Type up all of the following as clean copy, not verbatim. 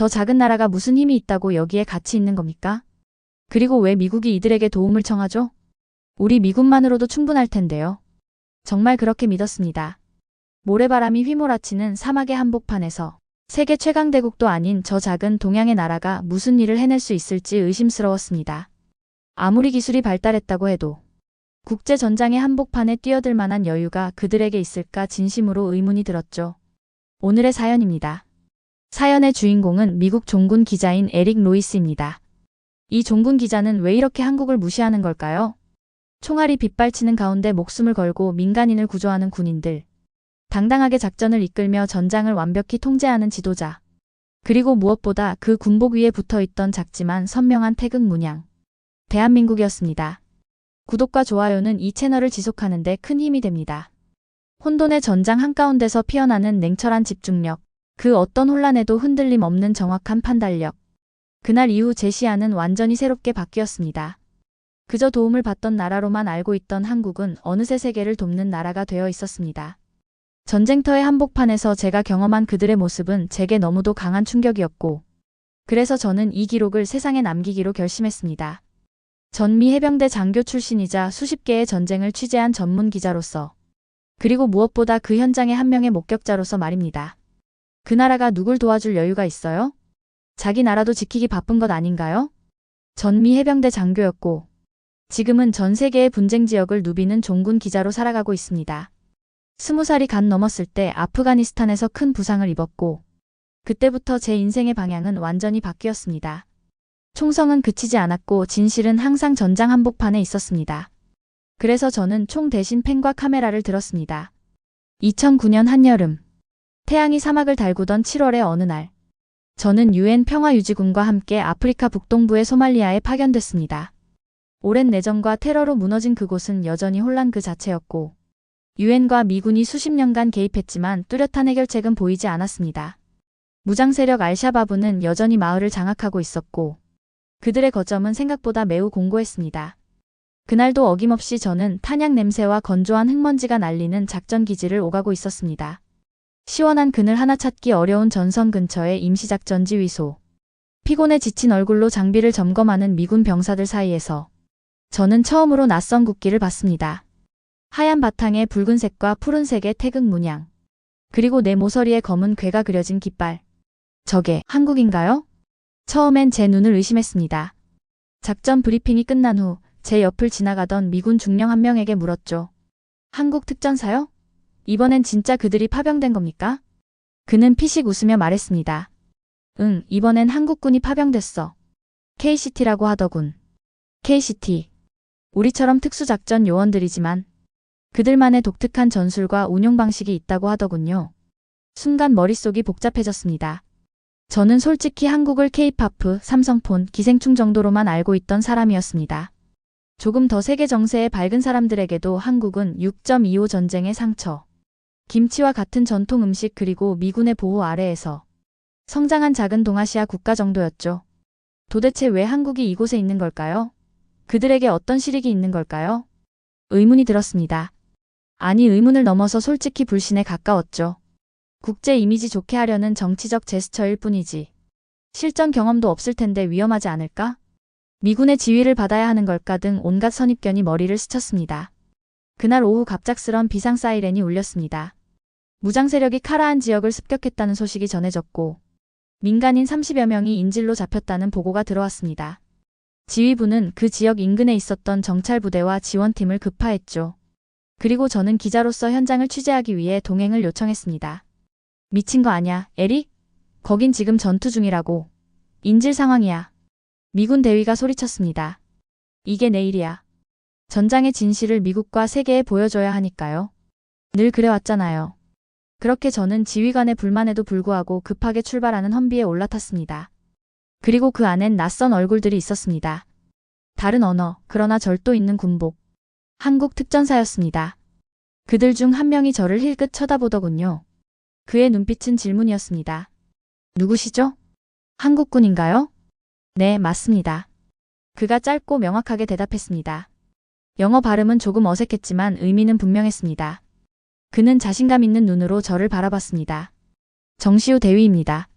저 작은 나라가 무슨 힘이 있다고 여기에 같이 있는 겁니까? 그리고 왜 미국이 이들에게 도움을 청하죠? 우리 미군만으로도 충분할 텐데요. 정말 그렇게 믿었습니다. 모래바람이 휘몰아치는 사막의 한복판에서 세계 최강대국도 아닌 저 작은 동양의 나라가 무슨 일을 해낼 수 있을지 의심스러웠습니다. 아무리 기술이 발달했다고 해도 국제전장의 한복판에 뛰어들 만한 여유가 그들에게 있을까 진심으로 의문이 들었죠. 오늘의 사연입니다. 사연의 주인공은 미국 종군 기자인 에릭 로이스입니다. 이 종군 기자는 왜 이렇게 한국을 무시하는 걸까요? 총알이 빗발치는 가운데 목숨을 걸고 민간인을 구조하는 군인들. 당당하게 작전을 이끌며 전장을 완벽히 통제하는 지도자. 그리고 무엇보다 그 군복 위에 붙어있던 작지만 선명한 태극 문양. 대한민국이었습니다. 구독과 좋아요는 이 채널을 지속하는 데 큰 힘이 됩니다. 혼돈의 전장 한가운데서 피어나는 냉철한 집중력. 그 어떤 혼란에도 흔들림 없는 정확한 판단력. 그날 이후 제 시야는 완전히 새롭게 바뀌었습니다. 그저 도움을 받던 나라로만 알고 있던 한국은 어느새 세계를 돕는 나라가 되어 있었습니다. 전쟁터의 한복판에서 제가 경험한 그들의 모습은 제게 너무도 강한 충격이었고, 그래서 저는 이 기록을 세상에 남기기로 결심했습니다. 전미 해병대 장교 출신이자 수십 개의 전쟁을 취재한 전문 기자로서, 그리고 무엇보다 그 현장의 한 명의 목격자로서 말입니다. 그 나라가 누굴 도와줄 여유가 있어요? 자기 나라도 지키기 바쁜 것 아닌가요? 전미 해병대 장교였고, 지금은 전 세계의 분쟁 지역을 누비는 종군 기자로 살아가고 있습니다. 20살이 갓 넘었을 때 아프가니스탄에서 큰 부상을 입었고, 그때부터 제 인생의 방향은 완전히 바뀌었습니다. 총성은 그치지 않았고 진실은 항상 전장 한복판에 있었습니다. 그래서 저는 총 대신 펜과 카메라를 들었습니다. 2009년 한여름, 태양이 사막을 달구던 7월의 어느 날, 저는 UN 평화유지군과 함께 아프리카 북동부의 소말리아에 파견됐습니다. 오랜 내전과 테러로 무너진 그곳은 여전히 혼란 그 자체였고, 유엔과 미군이 수십 년간 개입했지만 뚜렷한 해결책은 보이지 않았습니다. 무장 세력 알샤바브는 여전히 마을을 장악하고 있었고, 그들의 거점은 생각보다 매우 공고했습니다. 그날도 어김없이 저는 탄약 냄새와 건조한 흙먼지가 날리는 작전 기지를 오가고 있었습니다. 시원한 그늘 하나 찾기 어려운 전선 근처의 임시작전 지휘소. 피곤에 지친 얼굴로 장비를 점검하는 미군 병사들 사이에서 저는 처음으로 낯선 국기를 봤습니다. 하얀 바탕에 붉은색과 푸른색의 태극 문양. 그리고 내 모서리에 검은 괴가 그려진 깃발. 저게 한국인가요? 처음엔 제 눈을 의심했습니다. 작전 브리핑이 끝난 후 제 옆을 지나가던 미군 중령 한 명에게 물었죠. 한국 특전사요? 이번엔 진짜 그들이 파병된 겁니까? 그는 피식 웃으며 말했습니다. 응, 이번엔 한국군이 파병됐어. KCT라고 하더군. KCT. 우리처럼 특수작전 요원들이지만 그들만의 독특한 전술과 운용 방식이 있다고 하더군요. 순간 머릿속이 복잡해졌습니다. 저는 솔직히 한국을 K-POP, 삼성폰, 기생충 정도로만 알고 있던 사람이었습니다. 조금 더 세계 정세에 밝은 사람들에게도 한국은 6.25 전쟁의 상처, 김치와 같은 전통 음식 그리고 미군의 보호 아래에서 성장한 작은 동아시아 국가 정도였죠. 도대체 왜 한국이 이곳에 있는 걸까요? 그들에게 어떤 실익이 있는 걸까요? 의문이 들었습니다. 아니, 의문을 넘어서 솔직히 불신에 가까웠죠. 국제 이미지 좋게 하려는 정치적 제스처일 뿐이지. 실전 경험도 없을 텐데 위험하지 않을까? 미군의 지휘를 받아야 하는 걸까 등 온갖 선입견이 머리를 스쳤습니다. 그날 오후 갑작스런 비상 사이렌이 울렸습니다. 무장 세력이 카라한 지역을 습격했다는 소식이 전해졌고, 민간인 30여 명이 인질로 잡혔다는 보고가 들어왔습니다. 지휘부는 그 지역 인근에 있었던 정찰부대와 지원팀을 급파했죠. 그리고 저는 기자로서 현장을 취재하기 위해 동행을 요청했습니다. 미친 거 아냐, 에릭? 거긴 지금 전투 중이라고. 인질 상황이야. 미군 대위가 소리쳤습니다. 이게 내일이야. 전장의 진실을 미국과 세계에 보여줘야 하니까요. 늘 그래왔잖아요. 그렇게 저는 지휘관의 불만에도 불구하고 급하게 출발하는 험비에 올라탔습니다. 그리고 그 안엔 낯선 얼굴들이 있었습니다. 다른 언어, 그러나 절도 있는 군복. 한국 특전사였습니다. 그들 중 한 명이 저를 힐끗 쳐다보더군요. 그의 눈빛은 질문이었습니다. 누구시죠? 한국군인가요? 네, 맞습니다. 그가 짧고 명확하게 대답했습니다. 영어 발음은 조금 어색했지만 의미는 분명했습니다. 그는 자신감 있는 눈으로 저를 바라봤습니다. 정시우 대위입니다.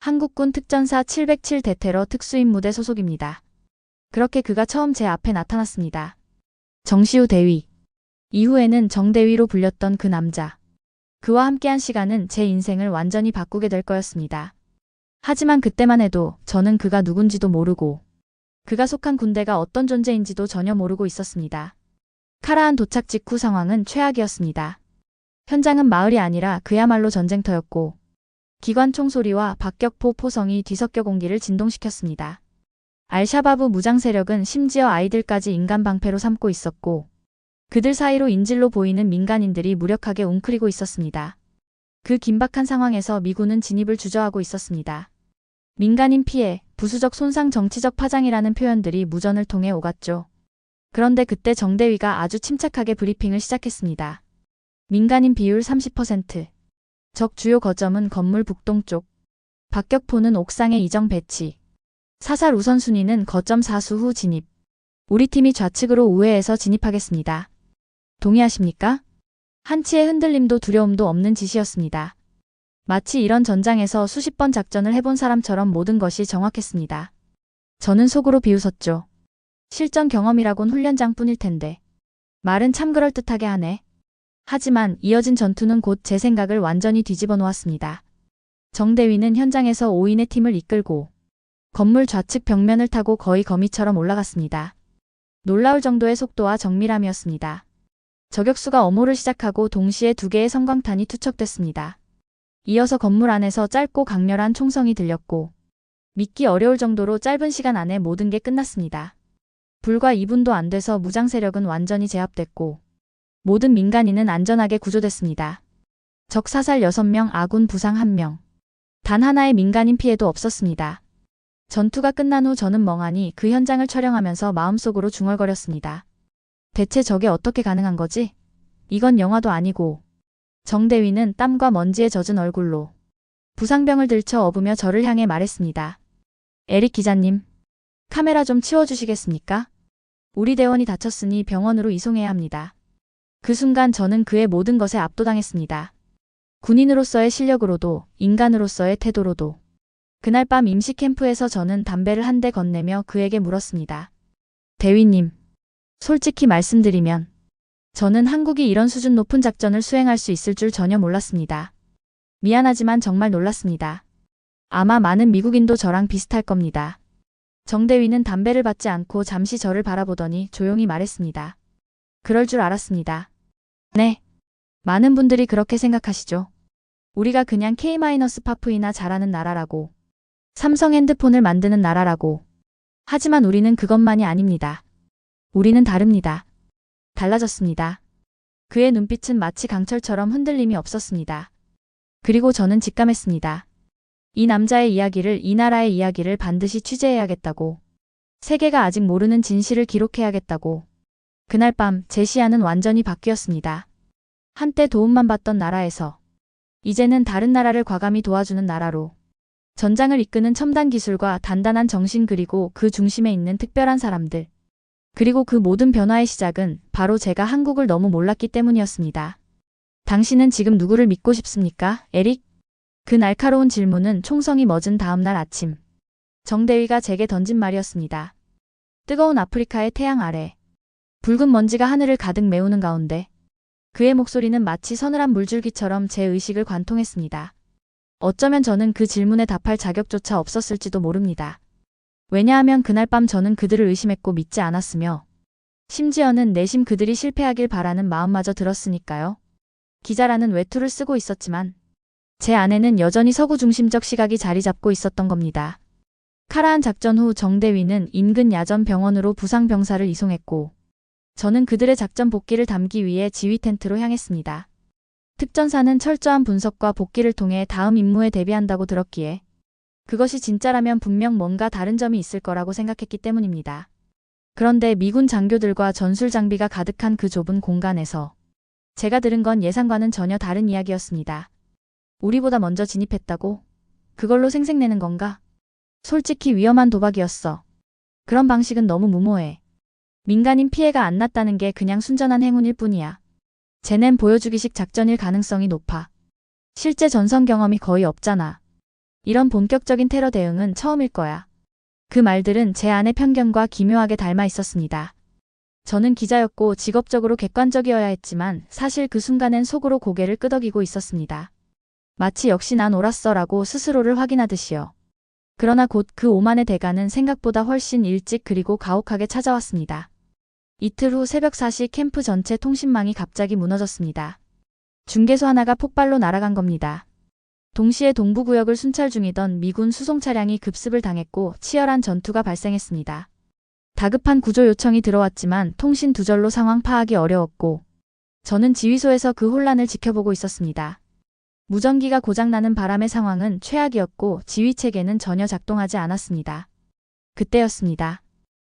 한국군 특전사 707 대테러 특수임무대 소속입니다. 그렇게 그가 처음 제 앞에 나타났습니다. 정시우 대위. 이후에는 정대위로 불렸던 그 남자. 그와 함께한 시간은 제 인생을 완전히 바꾸게 될 거였습니다. 하지만 그때만 해도 저는 그가 누군지도 모르고 그가 속한 군대가 어떤 존재인지도 전혀 모르고 있었습니다. 카라한 도착 직후 상황은 최악이었습니다. 현장은 마을이 아니라 그야말로 전쟁터였고 기관 총소리와 박격포 포성이 뒤섞여 공기를 진동시켰습니다. 알샤바브 무장 세력은 심지어 아이들까지 인간 방패로 삼고 있었고 그들 사이로 인질로 보이는 민간인들이 무력하게 웅크리고 있었습니다. 그 긴박한 상황에서 미군은 진입을 주저하고 있었습니다. 민간인 피해, 부수적 손상, 정치적 파장이라는 표현들이 무전을 통해 오갔죠. 그런데 그때 정대위가 아주 침착하게 브리핑을 시작했습니다. 민간인 비율 30%. 적 주요 거점은 건물 북동쪽. 박격포는 옥상에 이정 배치. 사살 우선순위는 거점 사수 후 진입. 우리 팀이 좌측으로 우회해서 진입하겠습니다. 동의하십니까? 한치의 흔들림도 두려움도 없는 지시였습니다. 마치 이런 전장에서 수십 번 작전을 해본 사람처럼 모든 것이 정확했습니다. 저는 속으로 비웃었죠. 실전 경험이라곤 훈련장뿐일 텐데. 말은 참 그럴듯하게 하네. 하지만 이어진 전투는 곧 제 생각을 완전히 뒤집어 놓았습니다. 정대위는 현장에서 5인의 팀을 이끌고 건물 좌측 벽면을 타고 거의 거미처럼 올라갔습니다. 놀라울 정도의 속도와 정밀함이었습니다. 저격수가 엄호를 시작하고 동시에 2개의 섬광탄이 투척됐습니다. 이어서 건물 안에서 짧고 강렬한 총성이 들렸고 믿기 어려울 정도로 짧은 시간 안에 모든 게 끝났습니다. 불과 2분도 안 돼서 무장 세력은 완전히 제압됐고 모든 민간인은 안전하게 구조됐습니다. 적 사살 6명, 아군 부상 1명. 단 하나의 민간인 피해도 없었습니다. 전투가 끝난 후 저는 멍하니 그 현장을 촬영하면서 마음속으로 중얼거렸습니다. 대체 저게 어떻게 가능한 거지? 이건 영화도 아니고. 정대위는 땀과 먼지에 젖은 얼굴로 부상병을 들쳐 업으며 저를 향해 말했습니다. 에릭 기자님, 카메라 좀 치워주시겠습니까? 우리 대원이 다쳤으니 병원으로 이송해야 합니다. 그 순간 저는 그의 모든 것에 압도당했습니다. 군인으로서의 실력으로도 인간으로서의 태도로도. 그날 밤 임시 캠프에서 저는 담배를 한 대 건네며 그에게 물었습니다. 대위님, 솔직히 말씀드리면 저는 한국이 이런 수준 높은 작전을 수행할 수 있을 줄 전혀 몰랐습니다. 미안하지만 정말 놀랐습니다. 아마 많은 미국인도 저랑 비슷할 겁니다. 정대위는 담배를 받지 않고 잠시 저를 바라보더니 조용히 말했습니다. 그럴 줄 알았습니다. 네. 많은 분들이 그렇게 생각하시죠. 우리가 그냥 K-파프이나 잘하는 나라라고. 삼성 핸드폰을 만드는 나라라고. 하지만 우리는 그것만이 아닙니다. 우리는 다릅니다. 달라졌습니다. 그의 눈빛은 마치 강철처럼 흔들림이 없었습니다. 그리고 저는 직감했습니다. 이 남자의 이야기를, 이 나라의 이야기를 반드시 취재해야겠다고. 세계가 아직 모르는 진실을 기록해야겠다고. 그날 밤 제 시야는 완전히 바뀌었습니다. 한때 도움만 받던 나라에서 이제는 다른 나라를 과감히 도와주는 나라로. 전장을 이끄는 첨단 기술과 단단한 정신 그리고 그 중심에 있는 특별한 사람들. 그리고 그 모든 변화의 시작은 바로 제가 한국을 너무 몰랐기 때문이었습니다. 당신은 지금 누구를 믿고 싶습니까, 에릭? 그 날카로운 질문은 총성이 멎은 다음 날 아침. 정대위가 제게 던진 말이었습니다. 뜨거운 아프리카의 태양 아래. 붉은 먼지가 하늘을 가득 메우는 가운데. 그의 목소리는 마치 서늘한 물줄기처럼 제 의식을 관통했습니다. 어쩌면 저는 그 질문에 답할 자격조차 없었을지도 모릅니다. 왜냐하면 그날 밤 저는 그들을 의심했고 믿지 않았으며 심지어는 내심 그들이 실패하길 바라는 마음마저 들었으니까요. 기자라는 외투를 쓰고 있었지만 제 안에는 여전히 서구 중심적 시각이 자리 잡고 있었던 겁니다. 카라한 작전 후 정대위는 인근 야전 병원으로 부상 병사를 이송했고 저는 그들의 작전 복귀를 담기 위해 지휘 텐트로 향했습니다. 특전사는 철저한 분석과 복귀를 통해 다음 임무에 대비한다고 들었기에 그것이 진짜라면 분명 뭔가 다른 점이 있을 거라고 생각했기 때문입니다. 그런데 미군 장교들과 전술 장비가 가득한 그 좁은 공간에서 제가 들은 건 예상과는 전혀 다른 이야기였습니다. 우리보다 먼저 진입했다고? 그걸로 생색내는 건가? 솔직히 위험한 도박이었어. 그런 방식은 너무 무모해. 민간인 피해가 안 났다는 게 그냥 순전한 행운일 뿐이야. 쟤넨 보여주기식 작전일 가능성이 높아. 실제 전선 경험이 거의 없잖아. 이런 본격적인 테러 대응은 처음일 거야. 그 말들은 제 안의 편견과 기묘하게 닮아 있었습니다. 저는 기자였고 직업적으로 객관적이어야 했지만 사실 그 순간엔 속으로 고개를 끄덕이고 있었습니다. 마치 역시 난 옳았어라고 스스로를 확인하듯이요. 그러나 곧 그 오만의 대가는 생각보다 훨씬 일찍 그리고 가혹하게 찾아왔습니다. 이틀 후 새벽 4시 캠프 전체 통신망이 갑자기 무너졌습니다. 중계소 하나가 폭발로 날아간 겁니다. 동시에 동부구역을 순찰 중이던 미군 수송 차량이 급습을 당했고 치열한 전투가 발생했습니다. 다급한 구조 요청이 들어왔지만 통신 두절로 상황 파악이 어려웠고 저는 지휘소에서 그 혼란을 지켜보고 있었습니다. 무전기가 고장나는 바람의 상황은 최악이었고 지휘체계는 전혀 작동하지 않았습니다. 그때였습니다.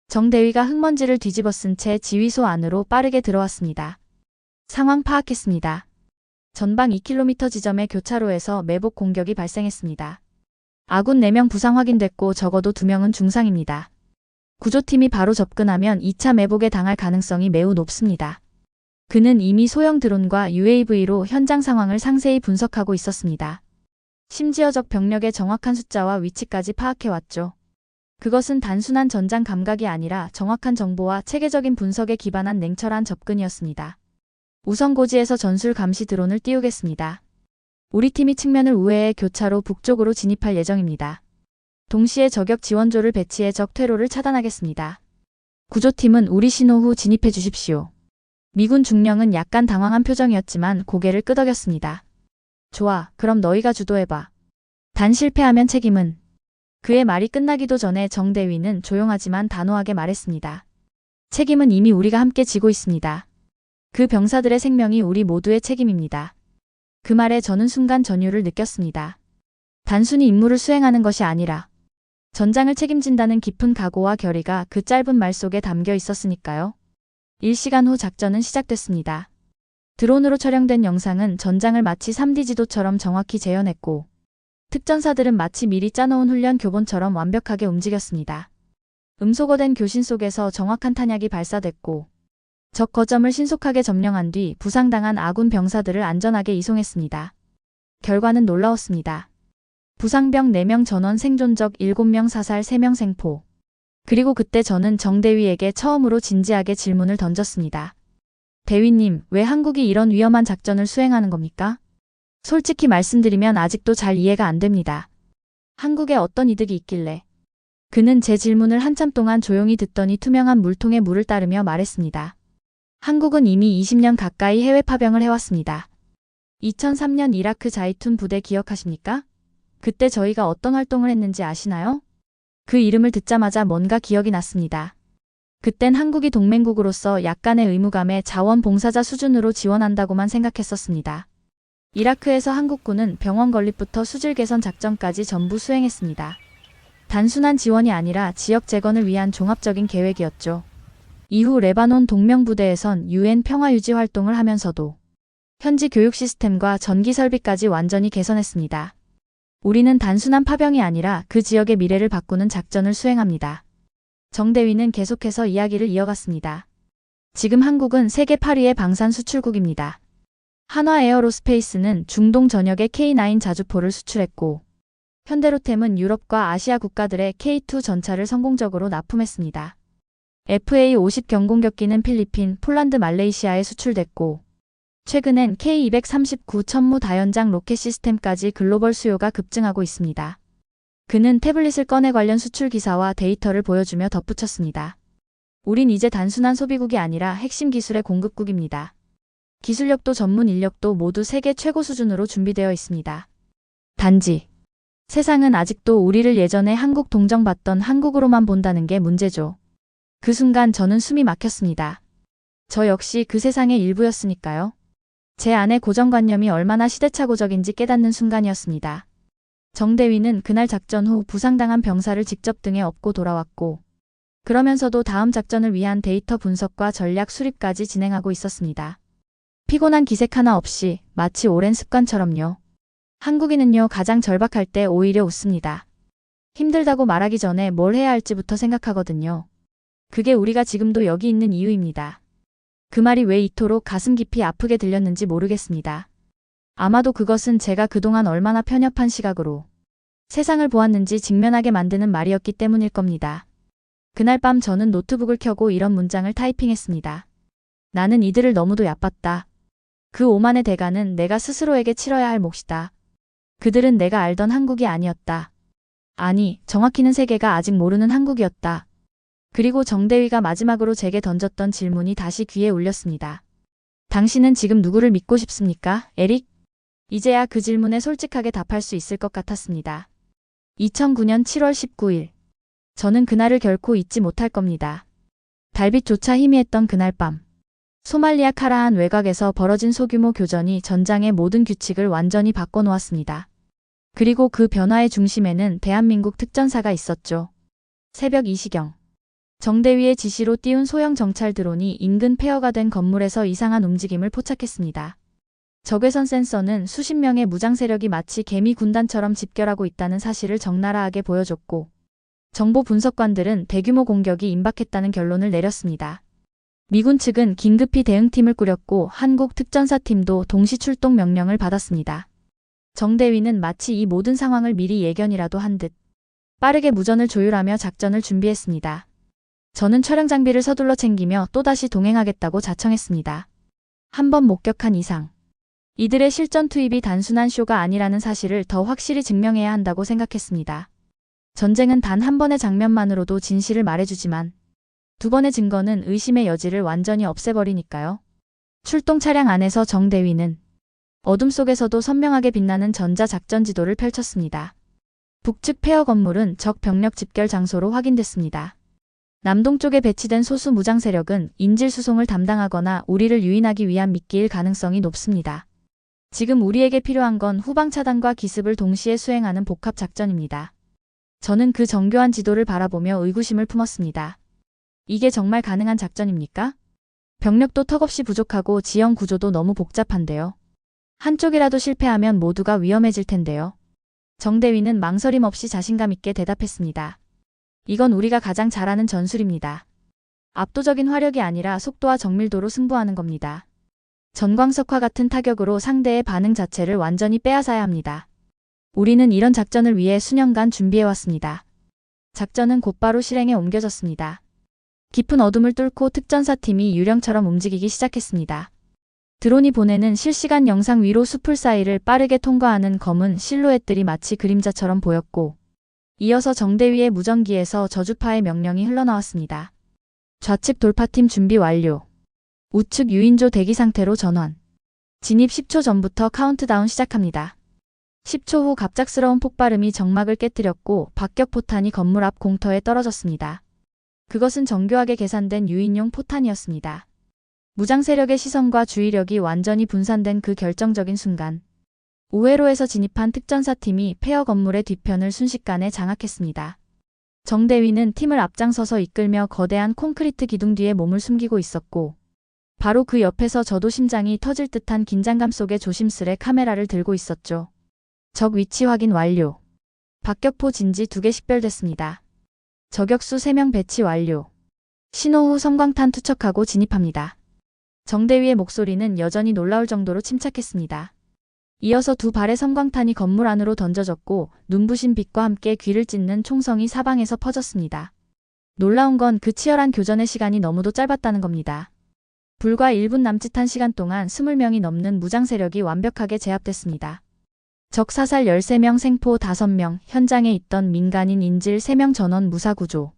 정 대위가 흙먼지를 뒤집어 쓴 채 지휘소 안으로 빠르게 들어왔습니다. 상황 파악했습니다. 전방 2km 지점의 교차로에서 매복 공격이 발생했습니다. 아군 4명 부상 확인됐고 적어도 2명은 중상입니다. 구조팀이 바로 접근하면 2차 매복에 당할 가능성이 매우 높습니다. 그는 이미 소형 드론과 UAV로 현장 상황을 상세히 분석하고 있었습니다. 심지어 적 병력의 정확한 숫자와 위치까지 파악해왔죠. 그것은 단순한 전장 감각이 아니라 정확한 정보와 체계적인 분석에 기반한 냉철한 접근이었습니다. 우선 고지에서 전술 감시 드론을 띄우겠습니다. 우리 팀이 측면을 우회해 교차로 북쪽으로 진입할 예정입니다. 동시에 저격 지원조를 배치해 적 퇴로를 차단하겠습니다. 구조팀은 우리 신호 후 진입해 주십시오. 미군 중령은 약간 당황한 표정이었지만 고개를 끄덕였습니다. 좋아, 그럼 너희가 주도해봐. 단 실패하면 책임은. 그의 말이 끝나기도 전에 정 대위는 조용하지만 단호하게 말했습니다. 책임은 이미 우리가 함께 지고 있습니다. 그 병사들의 생명이 우리 모두의 책임입니다. 그 말에 저는 순간 전율을 느꼈습니다. 단순히 임무를 수행하는 것이 아니라 전장을 책임진다는 깊은 각오와 결의가 그 짧은 말 속에 담겨 있었으니까요. 1시간 후 작전은 시작됐습니다. 드론으로 촬영된 영상은 전장을 마치 3D 지도처럼 정확히 재현했고 특전사들은 마치 미리 짜놓은 훈련 교본처럼 완벽하게 움직였습니다. 음소거된 교신 속에서 정확한 탄약이 발사됐고 적 거점을 신속하게 점령한 뒤 부상당한 아군 병사들을 안전하게 이송했습니다. 결과는 놀라웠습니다. 부상병 4명 전원 생존적 7명 사살 3명 생포. 그리고 그때 저는 정 대위에게 처음으로 진지하게 질문을 던졌습니다. 대위님, 왜 한국이 이런 위험한 작전을 수행하는 겁니까? 솔직히 말씀드리면 아직도 잘 이해가 안 됩니다. 한국에 어떤 이득이 있길래? 그는 제 질문을 한참 동안 조용히 듣더니 투명한 물통에 물을 따르며 말했습니다. 한국은 이미 20년 가까이 해외 파병을 해왔습니다. 2003년 이라크 자이툰 부대 기억하십니까? 그때 저희가 어떤 활동을 했는지 아시나요? 그 이름을 듣자마자 뭔가 기억이 났습니다. 그땐 한국이 동맹국으로서 약간의 의무감에 자원봉사자 수준으로 지원한다고만 생각했었습니다. 이라크에서 한국군은 병원 건립부터 수질 개선 작전까지 전부 수행했습니다. 단순한 지원이 아니라 지역 재건을 위한 종합적인 계획이었죠. 이후 레바논 동명부대에선 UN 평화유지 활동을 하면서도 현지 교육 시스템과 전기 설비까지 완전히 개선했습니다. 우리는 단순한 파병이 아니라 그 지역의 미래를 바꾸는 작전을 수행합니다. 정 대위는 계속해서 이야기를 이어갔습니다. 지금 한국은 세계 8위의 방산 수출국입니다. 한화 에어로스페이스는 중동 전역에 K9 자주포를 수출했고 현대로템은 유럽과 아시아 국가들의 K2 전차를 성공적으로 납품했습니다. FA-50 경공격기는 필리핀, 폴란드, 말레이시아에 수출됐고 최근엔 K239 천무 다연장 로켓 시스템까지 글로벌 수요가 급증하고 있습니다. 그는 태블릿을 꺼내 관련 수출 기사와 데이터를 보여주며 덧붙였습니다. 우린 이제 단순한 소비국이 아니라 핵심 기술의 공급국입니다. 기술력도 전문 인력도 모두 세계 최고 수준으로 준비되어 있습니다. 단지 세상은 아직도 우리를 예전에 한국 동정받던 한국으로만 본다는 게 문제죠. 그 순간 저는 숨이 막혔습니다. 저 역시 그 세상의 일부였으니까요. 제 안의 고정관념이 얼마나 시대착오적인지 깨닫는 순간이었습니다. 정 대위는 그날 작전 후 부상당한 병사를 직접 등에 업고 돌아왔고 그러면서도 다음 작전을 위한 데이터 분석과 전략 수립까지 진행하고 있었습니다. 피곤한 기색 하나 없이 마치 오랜 습관처럼요. 한국인은요 가장 절박할 때 오히려 웃습니다. 힘들다고 말하기 전에 뭘 해야 할지부터 생각하거든요. 그게 우리가 지금도 여기 있는 이유입니다. 그 말이 왜 이토록 가슴 깊이 아프게 들렸는지 모르겠습니다. 아마도 그것은 제가 그동안 얼마나 편협한 시각으로 세상을 보았는지 직면하게 만드는 말이었기 때문일 겁니다. 그날 밤 저는 노트북을 켜고 이런 문장을 타이핑했습니다. 나는 이들을 너무도 얕봤다. 그 오만의 대가는 내가 스스로에게 치러야 할 몫이다. 그들은 내가 알던 한국이 아니었다. 아니, 정확히는 세계가 아직 모르는 한국이었다. 그리고 정대위가 마지막으로 제게 던졌던 질문이 다시 귀에 울렸습니다. 당신은 지금 누구를 믿고 싶습니까, 에릭? 이제야 그 질문에 솔직하게 답할 수 있을 것 같았습니다. 2009년 7월 19일. 저는 그날을 결코 잊지 못할 겁니다. 달빛조차 희미했던 그날 밤. 소말리아 카라한 외곽에서 벌어진 소규모 교전이 전장의 모든 규칙을 완전히 바꿔놓았습니다. 그리고 그 변화의 중심에는 대한민국 특전사가 있었죠. 새벽 2시경. 정대위의 지시로 띄운 소형 정찰 드론이 인근 폐허가 된 건물에서 이상한 움직임을 포착했습니다. 적외선 센서는 수십 명의 무장 세력이 마치 개미 군단처럼 집결하고 있다는 사실을 적나라하게 보여줬고, 정보 분석관들은 대규모 공격이 임박했다는 결론을 내렸습니다. 미군 측은 긴급히 대응팀을 꾸렸고 한국 특전사팀도 동시 출동 명령을 받았습니다. 정대위는 마치 이 모든 상황을 미리 예견이라도 한 듯 빠르게 무전을 조율하며 작전을 준비했습니다. 저는 촬영 장비를 서둘러 챙기며 또다시 동행하겠다고 자청했습니다. 한 번 목격한 이상. 이들의 실전 투입이 단순한 쇼가 아니라는 사실을 더 확실히 증명해야 한다고 생각했습니다. 전쟁은 단 한 번의 장면만으로도 진실을 말해주지만 두 번의 증거는 의심의 여지를 완전히 없애버리니까요. 출동 차량 안에서 정대위는 어둠 속에서도 선명하게 빛나는 전자작전 지도를 펼쳤습니다. 북측 폐허 건물은 적 병력 집결 장소로 확인됐습니다. 남동쪽에 배치된 소수 무장 세력은 인질 수송을 담당하거나 우리를 유인하기 위한 미끼일 가능성이 높습니다. 지금 우리에게 필요한 건 후방 차단과 기습을 동시에 수행하는 복합 작전입니다. 저는 그 정교한 지도를 바라보며 의구심을 품었습니다. 이게 정말 가능한 작전입니까? 병력도 턱없이 부족하고 지형 구조도 너무 복잡한데요. 한쪽이라도 실패하면 모두가 위험해질 텐데요. 정대위는 망설임 없이 자신감 있게 대답했습니다. 이건 우리가 가장 잘하는 전술입니다. 압도적인 화력이 아니라 속도와 정밀도로 승부하는 겁니다. 전광석화 같은 타격으로 상대의 반응 자체를 완전히 빼앗아야 합니다. 우리는 이런 작전을 위해 수년간 준비해왔습니다. 작전은 곧바로 실행에 옮겨졌습니다. 깊은 어둠을 뚫고 특전사팀이 유령처럼 움직이기 시작했습니다. 드론이 보내는 실시간 영상 위로 숲을 사이를 빠르게 통과하는 검은 실루엣들이 마치 그림자처럼 보였고, 이어서 정대위의 무전기에서 저주파의 명령이 흘러나왔습니다. 좌측 돌파팀 준비 완료. 우측 유인조 대기 상태로 전환. 진입 10초 전부터 카운트다운 시작합니다. 10초 후 갑작스러운 폭발음이 정막을 깨뜨렸고 박격포탄이 건물 앞 공터에 떨어졌습니다. 그것은 정교하게 계산된 유인용 포탄이었습니다. 무장 세력의 시선과 주의력이 완전히 분산된 그 결정적인 순간, 우회로에서 진입한 특전사팀이 폐허 건물의 뒤편을 순식간에 장악했습니다. 정대위는 팀을 앞장서서 이끌며 거대한 콘크리트 기둥 뒤에 몸을 숨기고 있었고, 바로 그 옆에서 저도 심장이 터질 듯한 긴장감 속에 조심스레 카메라를 들고 있었죠. 적 위치 확인 완료. 박격포 진지 2개 식별됐습니다. 저격수 3명 배치 완료. 신호 후 섬광탄 투척하고 진입합니다. 정대위의 목소리는 여전히 놀라울 정도로 침착했습니다. 이어서 2발의 섬광탄이 건물 안으로 던져졌고 눈부신 빛과 함께 귀를 찢는 총성이 사방에서 퍼졌습니다. 놀라운 건 그 치열한 교전의 시간이 너무도 짧았다는 겁니다. 불과 1분 남짓한 시간 동안 20명이 넘는 무장 세력이 완벽하게 제압됐습니다. 적 사살 13명, 생포 5명, 현장에 있던 민간인 인질 3명 전원 무사구조.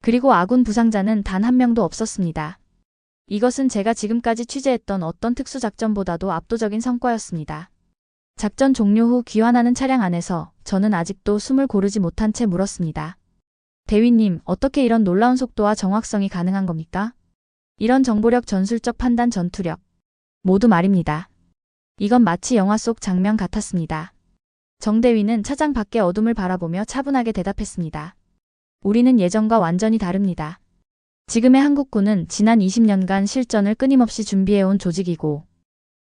그리고 아군 부상자는 단 1명도 없었습니다. 이것은 제가 지금까지 취재했던 어떤 특수작전보다도 압도적인 성과였습니다. 작전 종료 후 귀환하는 차량 안에서 저는 아직도 숨을 고르지 못한 채 물었습니다. 대위님, 어떻게 이런 놀라운 속도와 정확성이 가능한 겁니까? 이런 정보력, 전술적 판단, 전투력. 모두 말입니다. 이건 마치 영화 속 장면 같았습니다. 정대위는 차장 밖의 어둠을 바라보며 차분하게 대답했습니다. 우리는 예전과 완전히 다릅니다. 지금의 한국군은 지난 20년간 실전을 끊임없이 준비해온 조직이고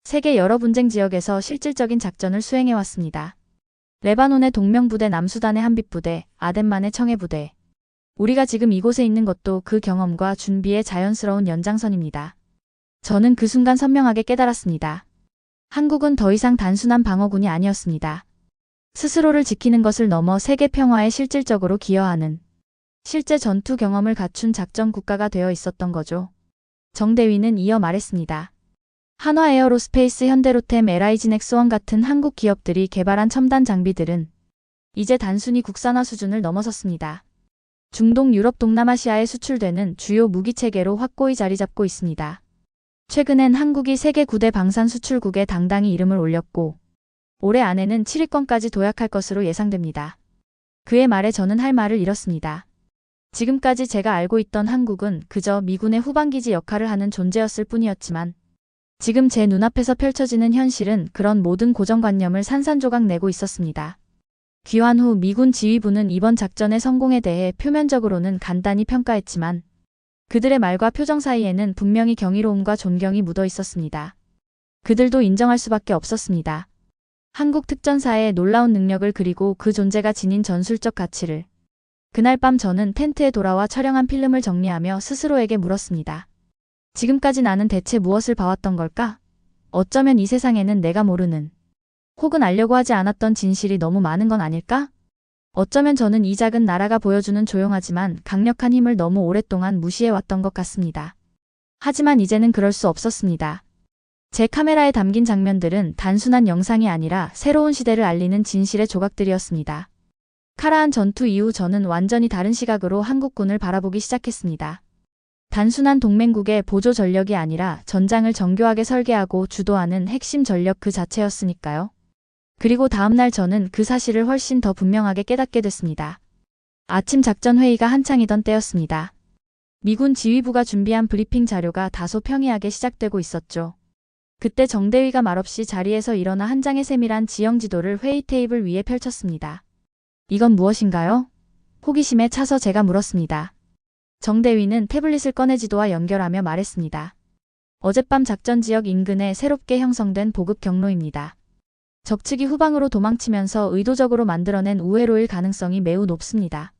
세계 여러 분쟁 지역에서 실질적인 작전을 수행해왔습니다. 레바논의 동명부대, 남수단의 한빛부대, 아덴만의 청해부대. 우리가 지금 이곳에 있는 것도 그 경험과 준비의 자연스러운 연장선입니다. 저는 그 순간 선명하게 깨달았습니다. 한국은 더 이상 단순한 방어군이 아니었습니다. 스스로를 지키는 것을 넘어 세계 평화에 실질적으로 기여하는 실제 전투 경험을 갖춘 작전 국가가 되어 있었던 거죠. 정대위는 이어 말했습니다. 한화에어로스페이스, 현대로템, LI진엑스원 같은 한국 기업들이 개발한 첨단 장비들은 이제 단순히 국산화 수준을 넘어섰습니다. 중동, 유럽, 동남아시아에 수출되는 주요 무기체계로 확고히 자리 잡고 있습니다. 최근엔 한국이 세계 9대 방산 수출국에 당당히 이름을 올렸고 올해 안에는 7위권까지 도약할 것으로 예상됩니다. 그의 말에 저는 할 말을 잃었습니다. 지금까지 제가 알고 있던 한국은 그저 미군의 후방기지 역할을 하는 존재였을 뿐이었지만 지금 제 눈앞에서 펼쳐지는 현실은 그런 모든 고정관념을 산산조각 내고 있었습니다. 귀환 후 미군 지휘부는 이번 작전의 성공에 대해 표면적으로는 간단히 평가했지만 그들의 말과 표정 사이에는 분명히 경이로움과 존경이 묻어 있었습니다. 그들도 인정할 수밖에 없었습니다. 한국 특전사의 놀라운 능력을 그리고 그 존재가 지닌 전술적 가치를. 그날 밤 저는 텐트에 돌아와 촬영한 필름을 정리하며 스스로에게 물었습니다. 지금까지 나는 대체 무엇을 봐왔던 걸까? 어쩌면 이 세상에는 내가 모르는 혹은 알려고 하지 않았던 진실이 너무 많은 건 아닐까? 어쩌면 저는 이 작은 나라가 보여주는 조용하지만 강력한 힘을 너무 오랫동안 무시해왔던 것 같습니다. 하지만 이제는 그럴 수 없었습니다. 제 카메라에 담긴 장면들은 단순한 영상이 아니라 새로운 시대를 알리는 진실의 조각들이었습니다. 카라한 전투 이후 저는 완전히 다른 시각으로 한국군을 바라보기 시작했습니다. 단순한 동맹국의 보조 전력이 아니라 전장을 정교하게 설계하고 주도하는 핵심 전력 그 자체였으니까요. 그리고 다음날 저는 그 사실을 훨씬 더 분명하게 깨닫게 됐습니다. 아침 작전 회의가 한창이던 때였습니다. 미군 지휘부가 준비한 브리핑 자료가 다소 평이하게 시작되고 있었죠. 그때 정대위가 말없이 자리에서 일어나 한 장의 세밀한 지형 지도를 회의 테이블 위에 펼쳤습니다. 이건 무엇인가요? 호기심에 차서 제가 물었습니다. 정대위는 태블릿을 꺼내 지도와 연결하며 말했습니다. 어젯밤 작전 지역 인근에 새롭게 형성된 보급 경로입니다. 적측이 후방으로 도망치면서 의도적으로 만들어낸 우회로일 가능성이 매우 높습니다.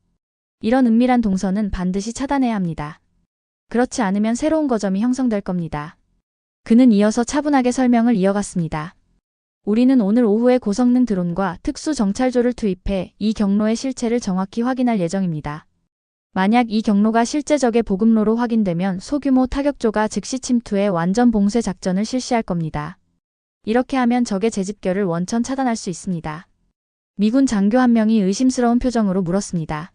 이런 은밀한 동선은 반드시 차단해야 합니다. 그렇지 않으면 새로운 거점이 형성될 겁니다. 그는 이어서 차분하게 설명을 이어갔습니다. 우리는 오늘 오후에 고성능 드론과 특수 정찰조를 투입해 이 경로의 실체를 정확히 확인할 예정입니다. 만약 이 경로가 실제 적의 보급로로 확인되면 소규모 타격조가 즉시 침투해 완전 봉쇄 작전을 실시할 겁니다. 이렇게 하면 적의 재집결을 원천 차단할 수 있습니다. 미군 장교 한 명이 의심스러운 표정으로 물었습니다.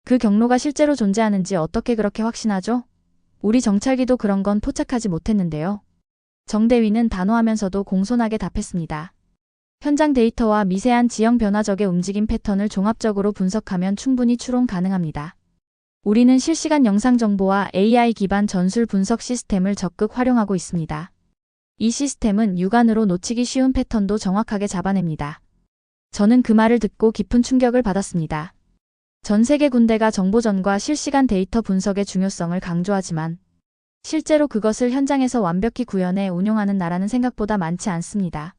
그 경로가 실제로 존재하는지 어떻게 그렇게 확신하죠? 우리 정찰기도 그런 건 포착하지 못했는데요. 정대위는 단호하면서도 공손하게 답했습니다. 현장 데이터와 미세한 지형 변화 적의 움직임 패턴을 종합적으로 분석하면 충분히 추론 가능합니다. 우리는 실시간 영상 정보와 AI 기반 전술 분석 시스템을 적극 활용하고 있습니다. 이 시스템은 육안으로 놓치기 쉬운 패턴도 정확하게 잡아냅니다. 저는 그 말을 듣고 깊은 충격을 받았습니다. 전 세계 군대가 정보전과 실시간 데이터 분석의 중요성을 강조하지만 실제로 그것을 현장에서 완벽히 구현해 운용하는 나라는 생각보다 많지 않습니다.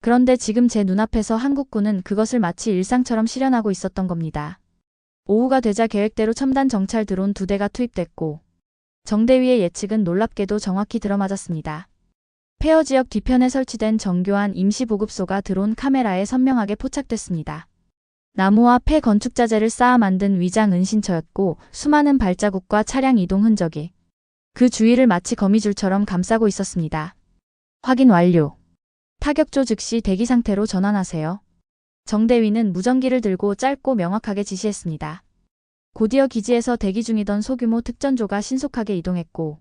그런데 지금 제 눈앞에서 한국군은 그것을 마치 일상처럼 실현하고 있었던 겁니다. 오후가 되자 계획대로 첨단 정찰 드론 2대가 투입됐고 정대위의 예측은 놀랍게도 정확히 들어맞았습니다. 폐허 지역 뒤편에 설치된 정교한 임시 보급소가 드론 카메라에 선명하게 포착됐습니다. 나무와 폐 건축자재를 쌓아 만든 위장 은신처였고 수많은 발자국과 차량 이동 흔적이 그 주위를 마치 거미줄처럼 감싸고 있었습니다. 확인 완료. 타격조 즉시 대기 상태로 전환하세요. 정대위는 무전기를 들고 짧고 명확하게 지시했습니다. 곧이어 기지에서 대기 중이던 소규모 특전조가 신속하게 이동했고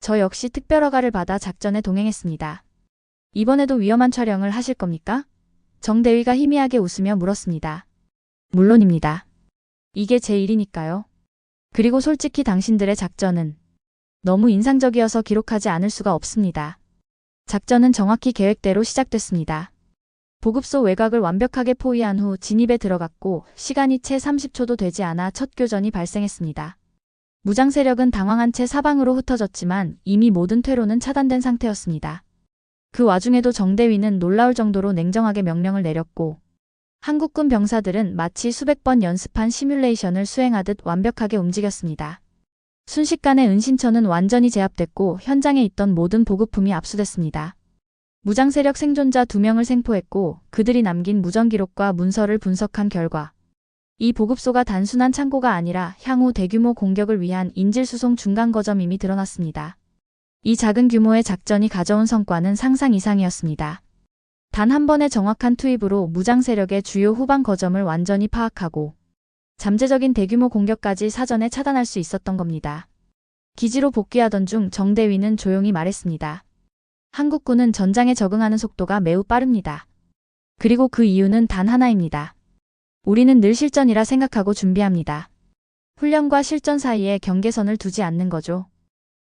저 역시 특별허가를 받아 작전에 동행했습니다. 이번에도 위험한 촬영을 하실 겁니까? 정대위가 희미하게 웃으며 물었습니다. 물론입니다. 이게 제 일이니까요. 그리고 솔직히 당신들의 작전은 너무 인상적이어서 기록하지 않을 수가 없습니다. 작전은 정확히 계획대로 시작됐습니다. 보급소 외곽을 완벽하게 포위한 후 진입에 들어갔고 시간이 채 30초도 되지 않아 첫 교전이 발생했습니다. 무장 세력은 당황한 채 사방으로 흩어졌지만 이미 모든 퇴로는 차단된 상태였습니다. 그 와중에도 정대위는 놀라울 정도로 냉정하게 명령을 내렸고 한국군 병사들은 마치 수백 번 연습한 시뮬레이션을 수행하듯 완벽하게 움직였습니다. 순식간에 은신처는 완전히 제압됐고 현장에 있던 모든 보급품이 압수됐습니다. 무장 세력 생존자 2명을 생포했고 그들이 남긴 무전 기록과 문서를 분석한 결과 이 보급소가 단순한 창고가 아니라 향후 대규모 공격을 위한 인질수송 중간 거점임이 드러났습니다. 이 작은 규모의 작전이 가져온 성과는 상상 이상이었습니다. 단 한 번의 정확한 투입으로 무장 세력의 주요 후방 거점을 완전히 파악하고 잠재적인 대규모 공격까지 사전에 차단할 수 있었던 겁니다. 기지로 복귀하던 중 정대위는 조용히 말했습니다. 한국군은 전장에 적응하는 속도가 매우 빠릅니다. 그리고 그 이유는 단 하나입니다. 우리는 늘 실전이라 생각하고 준비합니다. 훈련과 실전 사이에 경계선을 두지 않는 거죠.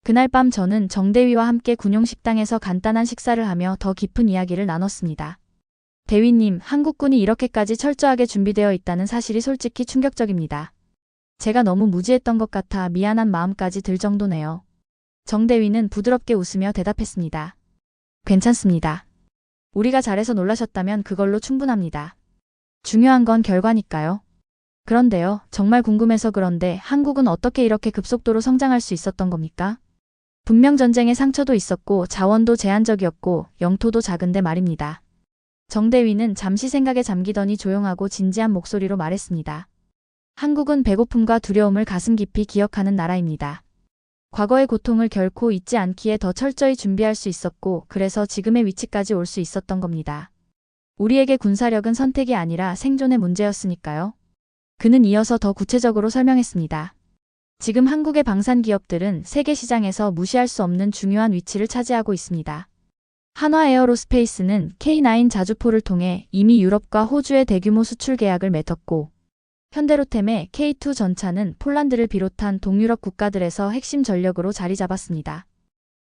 그날 밤 저는 정대위와 함께 군용 식당에서 간단한 식사를 하며 더 깊은 이야기를 나눴습니다. 대위님, 한국군이 이렇게까지 철저하게 준비되어 있다는 사실이 솔직히 충격적입니다. 제가 너무 무지했던 것 같아 미안한 마음까지 들 정도네요. 정대위는 부드럽게 웃으며 대답했습니다. 괜찮습니다. 우리가 잘해서 놀라셨다면 그걸로 충분합니다. 중요한 건 결과니까요. 그런데요, 정말 궁금해서 그런데 한국은 어떻게 이렇게 급속도로 성장할 수 있었던 겁니까? 분명 전쟁에 상처도 있었고 자원도 제한적이었고 영토도 작은데 말입니다. 정대위는 잠시 생각에 잠기더니 조용하고 진지한 목소리로 말했습니다. 한국은 배고픔과 두려움을 가슴 깊이 기억하는 나라입니다. 과거의 고통을 결코 잊지 않기에 더 철저히 준비할 수 있었고 그래서 지금의 위치까지 올 수 있었던 겁니다. 우리에게 군사력은 선택이 아니라 생존의 문제였으니까요. 그는 이어서 더 구체적으로 설명했습니다. 지금 한국의 방산 기업들은 세계 시장에서 무시할 수 없는 중요한 위치를 차지하고 있습니다. 한화에어로스페이스는 K9 자주포를 통해 이미 유럽과 호주에 대규모 수출 계약을 맺었고 현대로템의 K2 전차는 폴란드를 비롯한 동유럽 국가들에서 핵심 전력으로 자리 잡았습니다.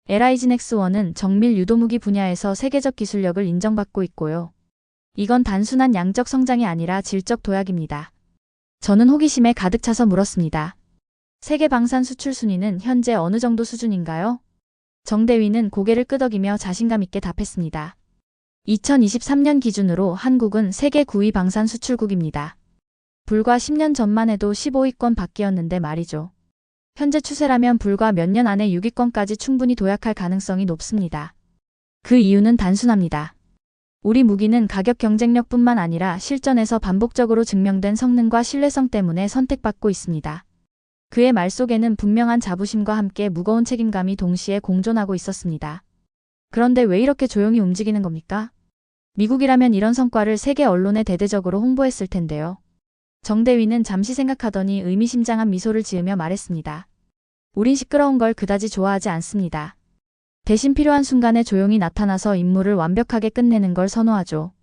LIGNX1은 정밀 유도무기 분야에서 세계적 기술력을 인정받고 있고요. 이건 단순한 양적 성장이 아니라 질적 도약입니다. 저는 호기심에 가득 차서 물었습니다. 세계 방산 수출 순위는 현재 어느 정도 수준인가요? 정대위는 고개를 끄덕이며 자신감 있게 답했습니다. 2023년 기준으로 한국은 세계 9위 방산 수출국입니다. 불과 10년 전만 해도 15위권 밖이었는데 말이죠. 현재 추세라면 불과 몇 년 안에 6위권까지 충분히 도약할 가능성이 높습니다. 그 이유는 단순합니다. 우리 무기는 가격 경쟁력뿐만 아니라 실전에서 반복적으로 증명된 성능과 신뢰성 때문에 선택받고 있습니다. 그의 말 속에는 분명한 자부심과 함께 무거운 책임감이 동시에 공존하고 있었습니다. 그런데 왜 이렇게 조용히 움직이는 겁니까? 미국이라면 이런 성과를 세계 언론에 대대적으로 홍보했을 텐데요. 정대위는 잠시 생각하더니 의미심장한 미소를 지으며 말했습니다. 우린 시끄러운 걸 그다지 좋아하지 않습니다. 대신 필요한 순간에 조용히 나타나서 임무를 완벽하게 끝내는 걸 선호하죠.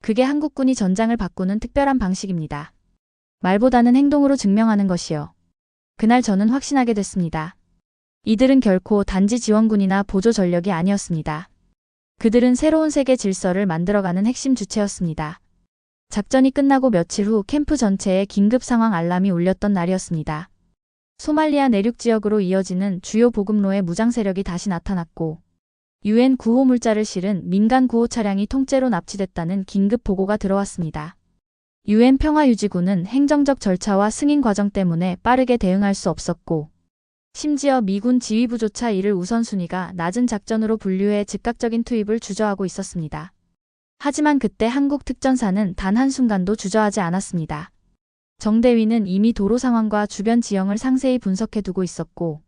그게 한국군이 전장을 바꾸는 특별한 방식입니다. 말보다는 행동으로 증명하는 것이요. 그날 저는 확신하게 됐습니다. 이들은 결코 단지 지원군이나 보조 전력이 아니었습니다. 그들은 새로운 세계 질서를 만들어가는 핵심 주체였습니다. 작전이 끝나고 며칠 후 캠프 전체에 긴급 상황 알람이 울렸던 날이었습니다. 소말리아 내륙 지역으로 이어지는 주요 보급로에 무장 세력이 다시 나타났고 UN 구호 물자를 실은 민간 구호 차량이 통째로 납치됐다는 긴급 보고가 들어왔습니다. UN 평화유지군은 행정적 절차와 승인 과정 때문에 빠르게 대응할 수 없었고 심지어 미군 지휘부조차 이를 우선순위가 낮은 작전으로 분류해 즉각적인 투입을 주저하고 있었습니다. 하지만 그때 한국 특전사는 단 한순간도 주저하지 않았습니다. 정대위는 이미 도로 상황과 주변 지형을 상세히 분석해 두고 있었고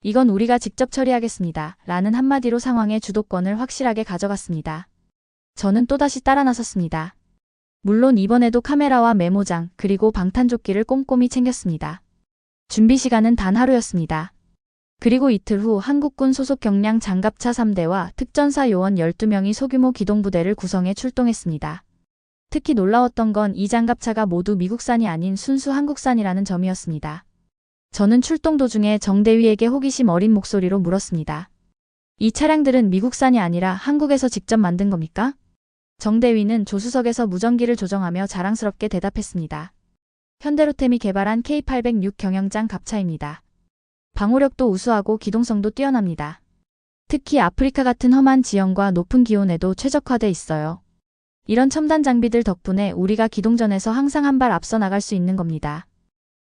이건 우리가 직접 처리하겠습니다. 라는 한마디로 상황의 주도권을 확실하게 가져갔습니다. 저는 또다시 따라 나섰습니다. 물론 이번에도 카메라와 메모장 그리고 방탄조끼를 꼼꼼히 챙겼습니다. 준비 시간은 단 하루였습니다. 그리고 이틀 후 한국군 소속 경량 장갑차 3대와 특전사 요원 12명이 소규모 기동부대를 구성해 출동했습니다. 특히 놀라웠던 건 이 장갑차가 모두 미국산이 아닌 순수 한국산이라는 점이었습니다. 저는 출동 도중에 정대위에게 호기심 어린 목소리로 물었습니다. 이 차량들은 미국산이 아니라 한국에서 직접 만든 겁니까? 정대위는 조수석에서 무전기를 조정하며 자랑스럽게 대답했습니다. 현대로템이 개발한 K806 경영장 갑차입니다. 방호력도 우수하고 기동성도 뛰어납니다. 특히 아프리카 같은 험한 지형과 높은 기온에도 최적화돼 있어요. 이런 첨단 장비들 덕분에 우리가 기동전에서 항상 한 발 앞서 나갈 수 있는 겁니다.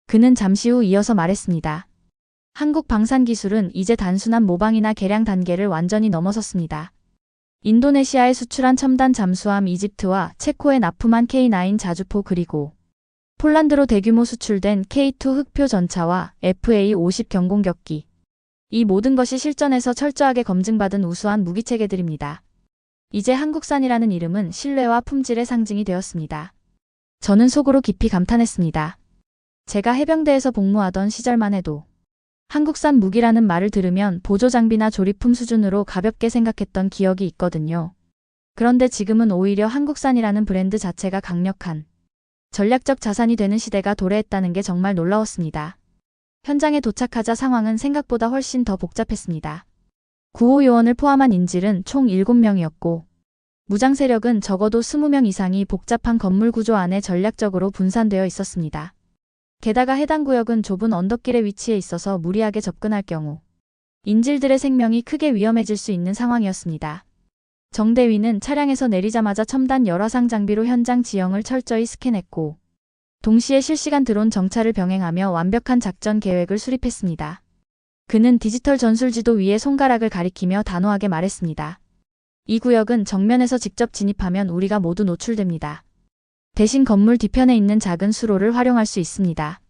그는 잠시 후 이어서 말했습니다. 한국 방산 기술은 이제 단순한 모방이나 개량 단계를 완전히 넘어섰습니다. 인도네시아에 수출한 첨단 잠수함 이집트와 체코에 납품한 K9 자주포 그리고 폴란드로 대규모 수출된 K2 흑표 전차와 FA-50 경공격기. 이 모든 것이 실전에서 철저하게 검증받은 우수한 무기체계들입니다. 이제 한국산이라는 이름은 신뢰와 품질의 상징이 되었습니다. 저는 속으로 깊이 감탄했습니다. 제가 해병대에서 복무하던 시절만 해도 한국산 무기라는 말을 들으면 보조장비나 조립품 수준으로 가볍게 생각했던 기억이 있거든요. 그런데 지금은 오히려 한국산이라는 브랜드 자체가 강력한 전략적 자산이 되는 시대가 도래했다는 게 정말 놀라웠습니다. 현장에 도착하자 상황은 생각보다 훨씬 더 복잡했습니다. 구호 요원을 포함한 인질은 총 7명이었고 무장 세력은 적어도 20명 이상이 복잡한 건물 구조 안에 전략적으로 분산되어 있었습니다. 게다가 해당 구역은 좁은 언덕길에 위치해 있어서 무리하게 접근할 경우 인질들의 생명이 크게 위험해질 수 있는 상황이었습니다. 정대위는 차량에서 내리자마자 첨단 열화상 장비로 현장 지형을 철저히 스캔했고 동시에 실시간 드론 정찰을 병행하며 완벽한 작전 계획을 수립했습니다. 그는 디지털 전술지도 위에 손가락을 가리키며 단호하게 말했습니다. 이 구역은 정면에서 직접 진입하면 우리가 모두 노출됩니다. 대신 건물 뒤편에 있는 작은 수로를 활용할 수 있습니다.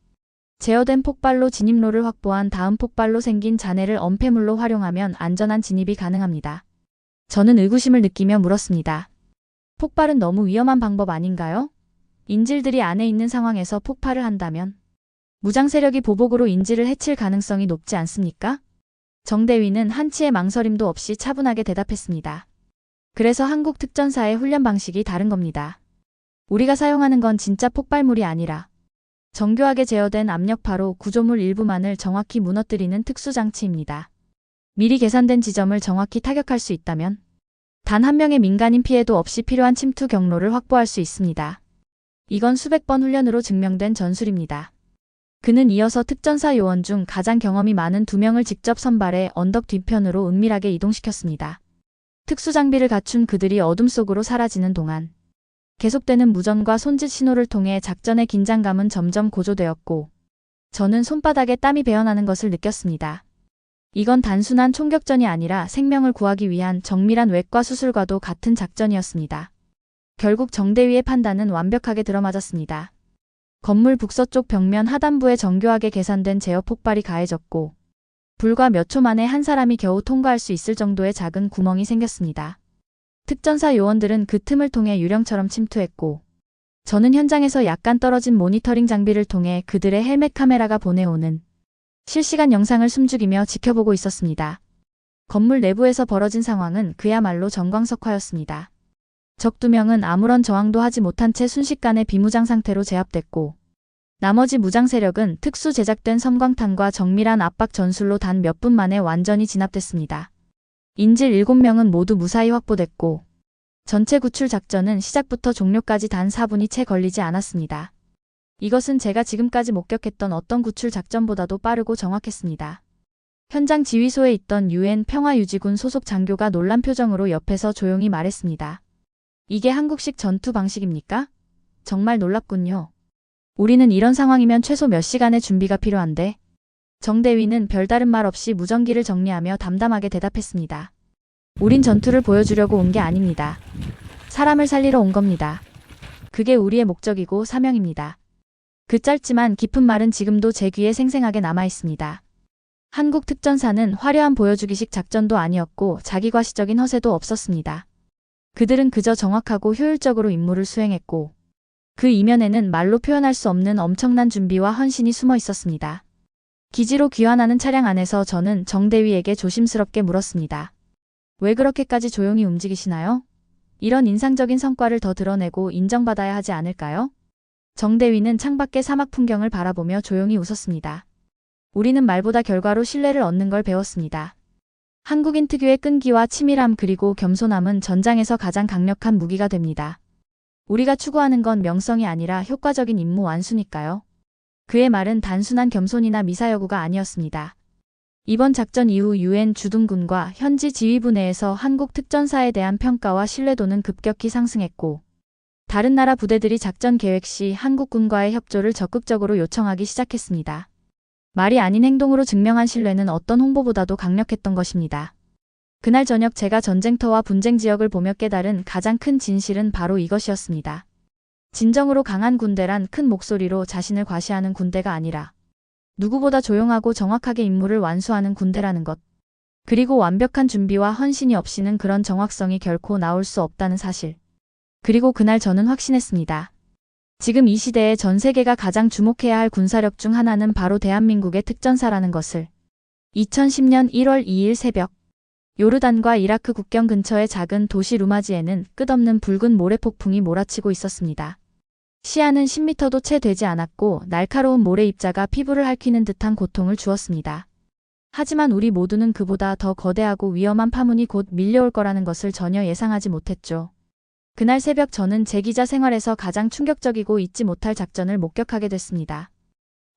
제어된 폭발로 진입로를 확보한 다음 폭발로 생긴 잔해를 엄폐물로 활용하면 안전한 진입이 가능합니다. 저는 의구심을 느끼며 물었습니다. 폭발은 너무 위험한 방법 아닌가요? 인질들이 안에 있는 상황에서 폭발을 한다면 무장 세력이 보복으로 인질을 해칠 가능성이 높지 않습니까? 정대위는 한치의 망설임도 없이 차분하게 대답했습니다. 그래서 한국 특전사의 훈련 방식이 다른 겁니다. 우리가 사용하는 건 진짜 폭발물이 아니라 정교하게 제어된 압력파로 구조물 일부만을 정확히 무너뜨리는 특수장치입니다. 미리 계산된 지점을 정확히 타격할 수 있다면 단 한 명의 민간인 피해도 없이 필요한 침투 경로를 확보할 수 있습니다. 이건 수백 번 훈련으로 증명된 전술입니다. 그는 이어서 특전사 요원 중 가장 경험이 많은 2명을 직접 선발해 언덕 뒤편으로 은밀하게 이동시켰습니다. 특수장비를 갖춘 그들이 어둠 속으로 사라지는 동안 계속되는 무전과 손짓 신호를 통해 작전의 긴장감은 점점 고조되었고 저는 손바닥에 땀이 배어나는 것을 느꼈습니다. 이건 단순한 총격전이 아니라 생명을 구하기 위한 정밀한 외과 수술과도 같은 작전이었습니다. 결국 정대위의 판단은 완벽하게 들어맞았습니다. 건물 북서쪽 벽면 하단부에 정교하게 계산된 제어 폭발이 가해졌고 불과 몇 초 만에 한 사람이 겨우 통과할 수 있을 정도의 작은 구멍이 생겼습니다. 특전사 요원들은 그 틈을 통해 유령처럼 침투했고 저는 현장에서 약간 떨어진 모니터링 장비를 통해 그들의 헬멧 카메라가 보내오는 실시간 영상을 숨죽이며 지켜보고 있었습니다. 건물 내부에서 벌어진 상황은 그야말로 정광석화였습니다. 적 2명은 아무런 저항도 하지 못한 채 순식간에 비무장 상태로 제압됐고 나머지 무장 세력은 특수 제작된 섬광탄과 정밀한 압박 전술로 단 몇 분 만에 완전히 진압됐습니다. 인질 7명은 모두 무사히 확보됐고 전체 구출 작전은 시작부터 종료까지 단 4분이 채 걸리지 않았습니다. 이것은 제가 지금까지 목격했던 어떤 구출 작전보다도 빠르고 정확했습니다. 현장 지휘소에 있던 UN 평화유지군 소속 장교가 놀란 표정으로 옆에서 조용히 말했습니다. 이게 한국식 전투 방식입니까? 정말 놀랍군요. 우리는 이런 상황이면 최소 몇 시간의 준비가 필요한데 정대위는 별다른 말 없이 무전기를 정리하며 담담하게 대답했습니다. 우린 전투를 보여주려고 온 게 아닙니다. 사람을 살리러 온 겁니다. 그게 우리의 목적이고 사명입니다. 그 짧지만 깊은 말은 지금도 제 귀에 생생하게 남아 있습니다. 한국 특전사는 화려한 보여주기식 작전도 아니었고 자기과시적인 허세도 없었습니다. 그들은 그저 정확하고 효율적으로 임무를 수행했고 그 이면에는 말로 표현할 수 없는 엄청난 준비와 헌신이 숨어 있었습니다. 기지로 귀환하는 차량 안에서 저는 정대위에게 조심스럽게 물었습니다. 왜 그렇게까지 조용히 움직이시나요? 이런 인상적인 성과를 더 드러내고 인정받아야 하지 않을까요? 정대위는 창밖의 사막 풍경을 바라보며 조용히 웃었습니다. 우리는 말보다 결과로 신뢰를 얻는 걸 배웠습니다. 한국인 특유의 끈기와 치밀함 그리고 겸손함은 전장에서 가장 강력한 무기가 됩니다. 우리가 추구하는 건 명성이 아니라 효과적인 임무 완수니까요. 그의 말은 단순한 겸손이나 미사여구가 아니었습니다. 이번 작전 이후 UN 주둔군과 현지 지휘부 내에서 한국 특전사에 대한 평가와 신뢰도는 급격히 상승했고 다른 나라 부대들이 작전 계획 시 한국군과의 협조를 적극적으로 요청하기 시작했습니다. 말이 아닌 행동으로 증명한 신뢰는 어떤 홍보보다도 강력했던 것입니다. 그날 저녁 제가 전쟁터와 분쟁 지역을 보며 깨달은 가장 큰 진실은 바로 이것이었습니다. 진정으로 강한 군대란 큰 목소리로 자신을 과시하는 군대가 아니라 누구보다 조용하고 정확하게 임무를 완수하는 군대라는 것. 그리고 완벽한 준비와 헌신이 없이는 그런 정확성이 결코 나올 수 없다는 사실. 그리고 그날 저는 확신했습니다. 지금 이 시대에 전 세계가 가장 주목해야 할 군사력 중 하나는 바로 대한민국의 특전사라는 것을. 2010년 1월 2일 새벽 요르단과 이라크 국경 근처의 작은 도시 루마지에는 끝없는 붉은 모래폭풍이 몰아치고 있었습니다. 시야는 10m도 채 되지 않았고 날카로운 모래 입자가 피부를 핥히는 듯한 고통을 주었습니다. 하지만 우리 모두는 그보다 더 거대하고 위험한 파문이 곧 밀려올 거라는 것을 전혀 예상하지 못했죠. 그날 새벽 저는 제 기자 생활에서 가장 충격적이고 잊지 못할 작전을 목격하게 됐습니다.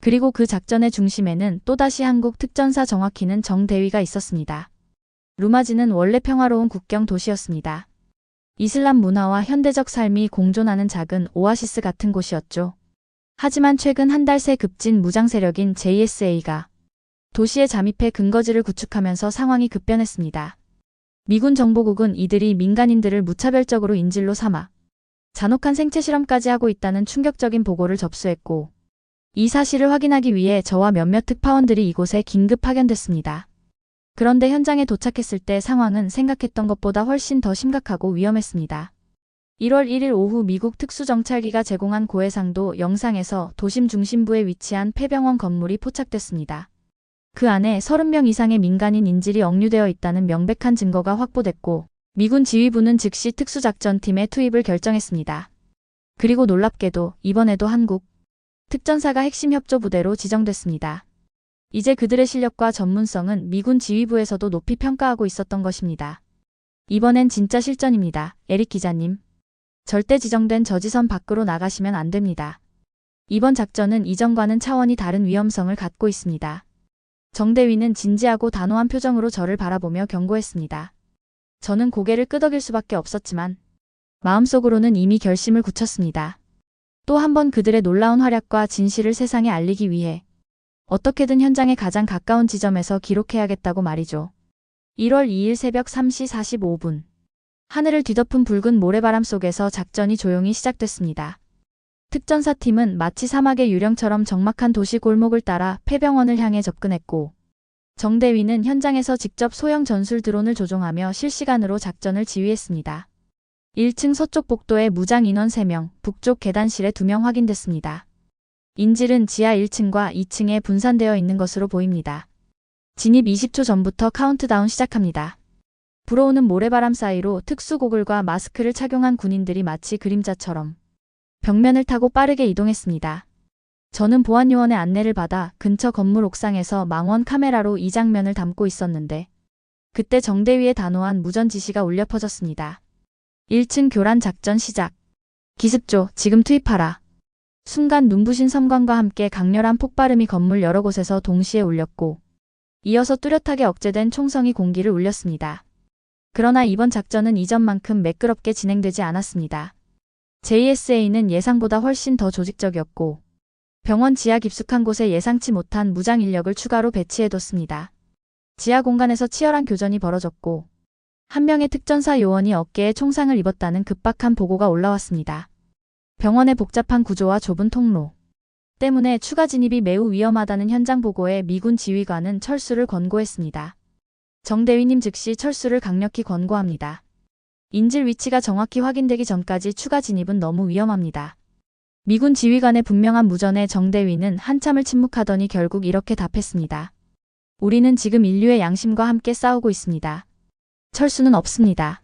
그리고 그 작전의 중심에는 또다시 한국 특전사 정확히는 정대위가 있었습니다. 루마지는 원래 평화로운 국경 도시였습니다. 이슬람 문화와 현대적 삶이 공존하는 작은 오아시스 같은 곳이었죠. 하지만 최근 한 달 새 급진 무장 세력인 JSA가 도시에 잠입해 근거지를 구축하면서 상황이 급변했습니다. 미군 정보국은 이들이 민간인들을 무차별적으로 인질로 삼아 잔혹한 생체 실험까지 하고 있다는 충격적인 보고를 접수했고 이 사실을 확인하기 위해 저와 몇몇 특파원들이 이곳에 긴급 파견됐습니다. 그런데 현장에 도착했을 때 상황은 생각했던 것보다 훨씬 더 심각하고 위험했습니다. 1월 1일 오후 미국 특수정찰기가 제공한 고해상도 영상에서 도심 중심부에 위치한 폐병원 건물이 포착됐습니다. 그 안에 30명 이상의 민간인 인질이 억류되어 있다는 명백한 증거가 확보됐고 미군 지휘부는 즉시 특수작전팀의 투입을 결정했습니다. 그리고 놀랍게도 이번에도 한국 특전사가 핵심 협조부대로 지정됐습니다. 이제 그들의 실력과 전문성은 미군 지휘부에서도 높이 평가하고 있었던 것입니다. 이번엔 진짜 실전입니다. 에릭 기자님. 절대 지정된 저지선 밖으로 나가시면 안 됩니다. 이번 작전은 이전과는 차원이 다른 위험성을 갖고 있습니다. 정대위는 진지하고 단호한 표정으로 저를 바라보며 경고했습니다. 저는 고개를 끄덕일 수밖에 없었지만 마음속으로는 이미 결심을 굳혔습니다. 또 한 번 그들의 놀라운 활약과 진실을 세상에 알리기 위해 어떻게든 현장에 가장 가까운 지점에서 기록해야겠다고 말이죠. 1월 2일 새벽 3시 45분. 하늘을 뒤덮은 붉은 모래바람 속에서 작전이 조용히 시작됐습니다. 특전사팀은 마치 사막의 유령처럼 적막한 도시 골목을 따라 폐병원을 향해 접근했고 정대위는 현장에서 직접 소형 전술 드론을 조종하며 실시간으로 작전을 지휘했습니다. 1층 서쪽 복도에 무장 인원 3명, 북쪽 계단실에 2명 확인됐습니다. 인질은 지하 1층과 2층에 분산되어 있는 것으로 보입니다. 진입 20초 전부터 카운트다운 시작합니다. 불어오는 모래바람 사이로 특수 고글과 마스크를 착용한 군인들이 마치 그림자처럼 벽면을 타고 빠르게 이동했습니다. 저는 보안요원의 안내를 받아 근처 건물 옥상에서 망원 카메라로 이 장면을 담고 있었는데 그때 정대위의 단호한 무전 지시가 울려 퍼졌습니다. 1층 교란 작전 시작. 기습조 지금 투입하라. 순간 눈부신 섬광과 함께 강렬한 폭발음이 건물 여러 곳에서 동시에 울렸고 이어서 뚜렷하게 억제된 총성이 공기를 울렸습니다. 그러나 이번 작전은 이전만큼 매끄럽게 진행되지 않았습니다. JSA는 예상보다 훨씬 더 조직적이었고 병원 지하 깊숙한 곳에 예상치 못한 무장 인력을 추가로 배치해뒀습니다. 지하 공간에서 치열한 교전이 벌어졌고 한 명의 특전사 요원이 어깨에 총상을 입었다는 급박한 보고가 올라왔습니다. 병원의 복잡한 구조와 좁은 통로 때문에 추가 진입이 매우 위험하다는 현장 보고에 미군 지휘관은 철수를 권고했습니다. 정대위님 즉시 철수를 강력히 권고합니다. 인질 위치가 정확히 확인되기 전까지 추가 진입은 너무 위험합니다. 미군 지휘관의 분명한 무전에 정대위는 한참을 침묵하더니 결국 이렇게 답했습니다. 우리는 지금 인류의 양심과 함께 싸우고 있습니다. 철수는 없습니다.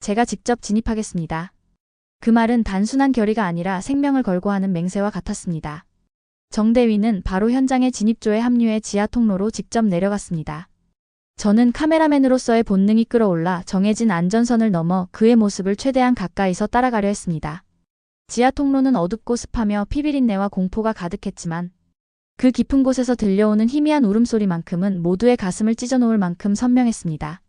제가 직접 진입하겠습니다. 그 말은 단순한 결의가 아니라 생명을 걸고 하는 맹세와 같았습니다. 정대위는 바로 현장의 진입조에 합류해 지하 통로로 직접 내려갔습니다. 저는 카메라맨으로서의 본능이 끌어올라 정해진 안전선을 넘어 그의 모습을 최대한 가까이서 따라가려 했습니다. 지하 통로는 어둡고 습하며 피비린내와 공포가 가득했지만 그 깊은 곳에서 들려오는 희미한 울음소리만큼은 모두의 가슴을 찢어놓을 만큼 선명했습니다.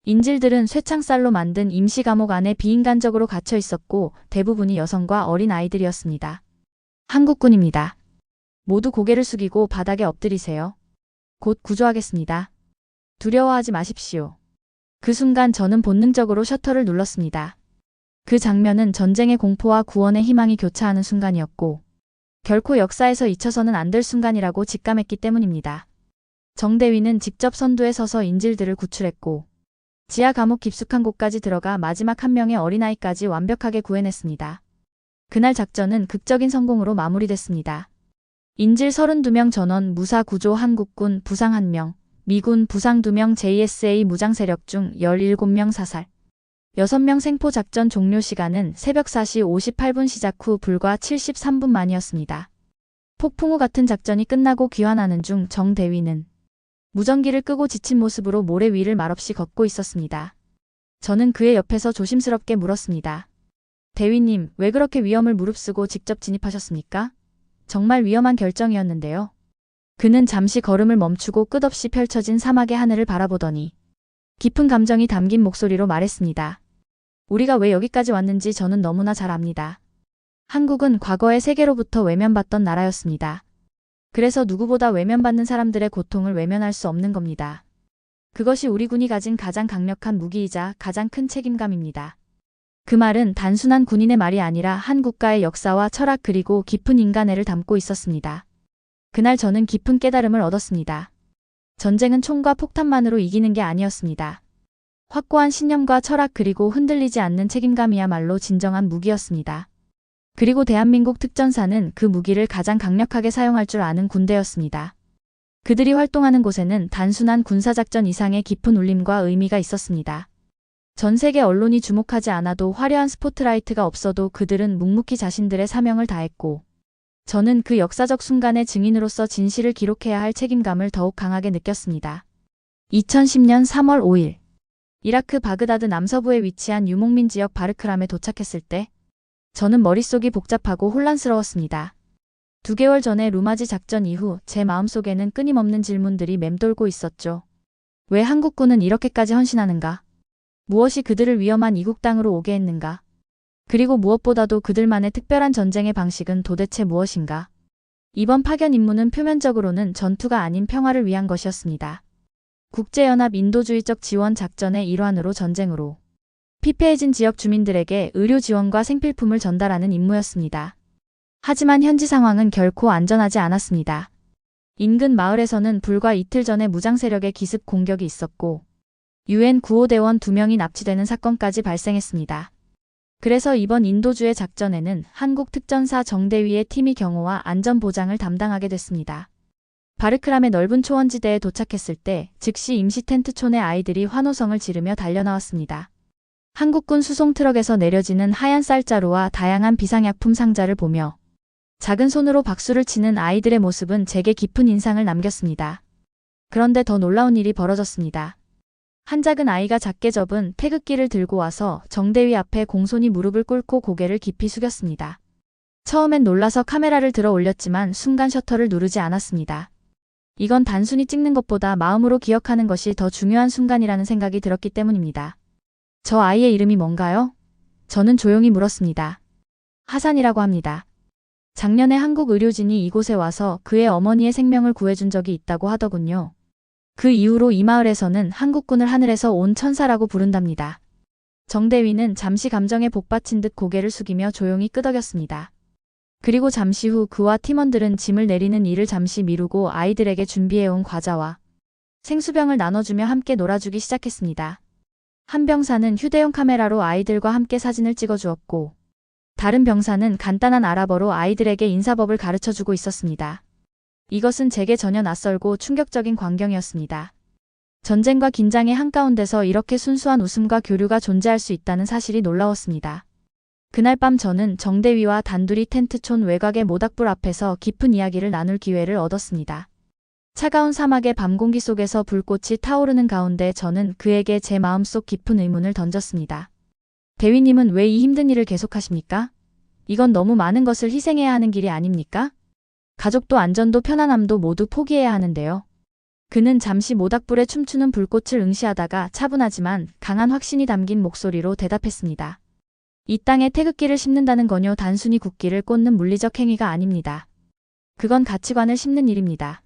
인질들은 쇠창살로 만든 임시 감옥 안에 비인간적으로 갇혀 있었고 대부분이 여성과 어린 아이들이었습니다. 한국군입니다. 모두 고개를 숙이고 바닥에 엎드리세요. 곧 구조하겠습니다. 두려워하지 마십시오. 그 순간 저는 본능적으로 셔터를 눌렀습니다. 그 장면은 전쟁의 공포와 구원의 희망이 교차하는 순간이었고 결코 역사에서 잊혀서는 안 될 순간이라고 직감했기 때문입니다. 정대위는 직접 선두에 서서 인질들을 구출했고 지하 감옥 깊숙한 곳까지 들어가 마지막 한 명의 어린아이까지 완벽하게 구해냈습니다. 그날 작전은 극적인 성공으로 마무리됐습니다. 인질 32명 전원 무사 구조, 한국군 부상 1명, 미군 부상 2명, JSA 무장세력 중 17명 사살. 6명 생포. 작전 종료 시간은 새벽 4시 58분, 시작 후 불과 73분 만이었습니다. 폭풍 우 같은 작전이 끝나고 귀환하는 중 정대위는 무전기를 끄고 지친 모습으로 모래 위를 말없이 걷고 있었습니다. 저는 그의 옆에서 조심스럽게 물었습니다. 대위님, 왜 그렇게 위험을 무릅쓰고 직접 진입하셨습니까? 정말 위험한 결정이었는데요. 그는 잠시 걸음을 멈추고 끝없이 펼쳐진 사막의 하늘을 바라보더니 깊은 감정이 담긴 목소리로 말했습니다. 우리가 왜 여기까지 왔는지 저는 너무나 잘 압니다. 한국은 과거에 세계로부터 외면받던 나라였습니다. 그래서 누구보다 외면받는 사람들의 고통을 외면할 수 없는 겁니다. 그것이 우리 군이 가진 가장 강력한 무기이자 가장 큰 책임감입니다. 그 말은 단순한 군인의 말이 아니라 한 국가의 역사와 철학 그리고 깊은 인간애를 담고 있었습니다. 그날 저는 깊은 깨달음을 얻었습니다. 전쟁은 총과 폭탄만으로 이기는 게 아니었습니다. 확고한 신념과 철학 그리고 흔들리지 않는 책임감이야말로 진정한 무기였습니다. 그리고 대한민국 특전사는 그 무기를 가장 강력하게 사용할 줄 아는 군대였습니다. 그들이 활동하는 곳에는 단순한 군사작전 이상의 깊은 울림과 의미가 있었습니다. 전 세계 언론이 주목하지 않아도 화려한 스포트라이트가 없어도 그들은 묵묵히 자신들의 사명을 다했고 저는 그 역사적 순간의 증인으로서 진실을 기록해야 할 책임감을 더욱 강하게 느꼈습니다. 2010년 3월 5일 이라크 바그다드 남서부에 위치한 유목민 지역 바르크람에 도착했을 때 저는 머릿속이 복잡하고 혼란스러웠습니다. 2개월 전에 루마지 작전 이후 제 마음속에는 끊임없는 질문들이 맴돌고 있었죠. 왜 한국군은 이렇게까지 헌신하는가? 무엇이 그들을 위험한 이국 땅으로 오게 했는가? 그리고 무엇보다도 그들만의 특별한 전쟁의 방식은 도대체 무엇인가? 이번 파견 임무는 표면적으로는 전투가 아닌 평화를 위한 것이었습니다. 국제연합 인도주의적 지원 작전의 일환으로 전쟁으로 피폐해진 지역 주민들에게 의료 지원과 생필품을 전달하는 임무였습니다. 하지만 현지 상황은 결코 안전하지 않았습니다. 인근 마을에서는 불과 이틀 전에 무장 세력의 기습 공격이 있었고 UN 구호대원 2명이 납치되는 사건까지 발생했습니다. 그래서 이번 인도주의 작전에는 한국 특전사 정대위의 팀이 경호와 안전 보장을 담당하게 됐습니다. 바르크람의 넓은 초원지대에 도착했을 때 즉시 임시 텐트촌의 아이들이 환호성을 지르며 달려나왔습니다. 한국군 수송 트럭에서 내려지는 하얀 쌀자루와 다양한 비상약품 상자를 보며 작은 손으로 박수를 치는 아이들의 모습은 제게 깊은 인상을 남겼습니다. 그런데 더 놀라운 일이 벌어졌습니다. 한 작은 아이가 작게 접은 태극기를 들고 와서 정대위 앞에 공손히 무릎을 꿇고 고개를 깊이 숙였습니다. 처음엔 놀라서 카메라를 들어 올렸지만 순간 셔터를 누르지 않았습니다. 이건 단순히 찍는 것보다 마음으로 기억하는 것이 더 중요한 순간이라는 생각이 들었기 때문입니다. 저 아이의 이름이 뭔가요? 저는 조용히 물었습니다. 하산이라고 합니다. 작년에 한국 의료진이 이곳에 와서 그의 어머니의 생명을 구해준 적이 있다고 하더군요. 그 이후로 이 마을에서는 한국군을 하늘에서 온 천사라고 부른답니다. 정대위는 잠시 감정에 복받친 듯 고개를 숙이며 조용히 끄덕였습니다. 그리고 잠시 후 그와 팀원들은 짐을 내리는 일을 잠시 미루고 아이들에게 준비해온 과자와 생수병을 나눠주며 함께 놀아주기 시작했습니다. 한 병사는 휴대용 카메라로 아이들과 함께 사진을 찍어주었고 다른 병사는 간단한 아랍어로 아이들에게 인사법을 가르쳐주고 있었습니다. 이것은 제게 전혀 낯설고 충격적인 광경이었습니다. 전쟁과 긴장의 한가운데서 이렇게 순수한 웃음과 교류가 존재할 수 있다는 사실이 놀라웠습니다. 그날 밤 저는 정대위와 단둘이 텐트촌 외곽의 모닥불 앞에서 깊은 이야기를 나눌 기회를 얻었습니다. 차가운 사막의 밤 공기 속에서 불꽃이 타오르는 가운데 저는 그에게 제 마음속 깊은 의문을 던졌습니다. 대위님은 왜 이 힘든 일을 계속하십니까? 이건 너무 많은 것을 희생해야 하는 길이 아닙니까? 가족도 안전도 편안함도 모두 포기해야 하는데요. 그는 잠시 모닥불에 춤추는 불꽃을 응시하다가 차분하지만 강한 확신이 담긴 목소리로 대답했습니다. 이 땅에 태극기를 심는다는 건요 단순히 국기를 꽂는 물리적 행위가 아닙니다. 그건 가치관을 심는 일입니다.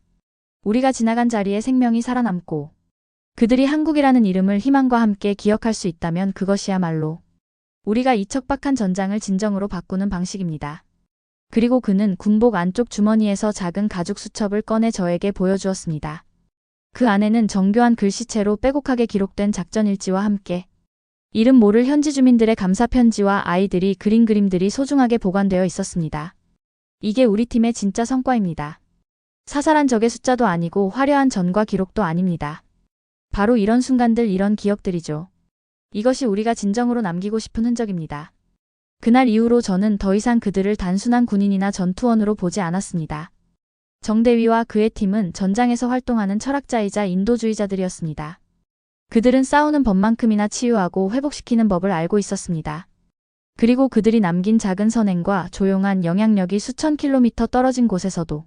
우리가 지나간 자리에 생명이 살아남고 그들이 한국이라는 이름을 희망과 함께 기억할 수 있다면 그것이야말로 우리가 이 척박한 전장을 진정으로 바꾸는 방식입니다. 그리고 그는 군복 안쪽 주머니에서 작은 가죽 수첩을 꺼내 저에게 보여주었습니다. 그 안에는 정교한 글씨체로 빼곡하게 기록된 작전일지와 함께 이름 모를 현지 주민들의 감사 편지와 아이들이 그린 그림들이 소중하게 보관되어 있었습니다. 이게 우리 팀의 진짜 성과입니다. 사살한 적의 숫자도 아니고 화려한 전과 기록도 아닙니다. 바로 이런 순간들, 이런 기억들이죠. 이것이 우리가 진정으로 남기고 싶은 흔적입니다. 그날 이후로 저는 더 이상 그들을 단순한 군인이나 전투원으로 보지 않았습니다. 정대위와 그의 팀은 전장에서 활동하는 철학자이자 인도주의자들이었습니다. 그들은 싸우는 법만큼이나 치유하고 회복시키는 법을 알고 있었습니다. 그리고 그들이 남긴 작은 선행과 조용한 영향력이 수천 킬로미터 떨어진 곳에서도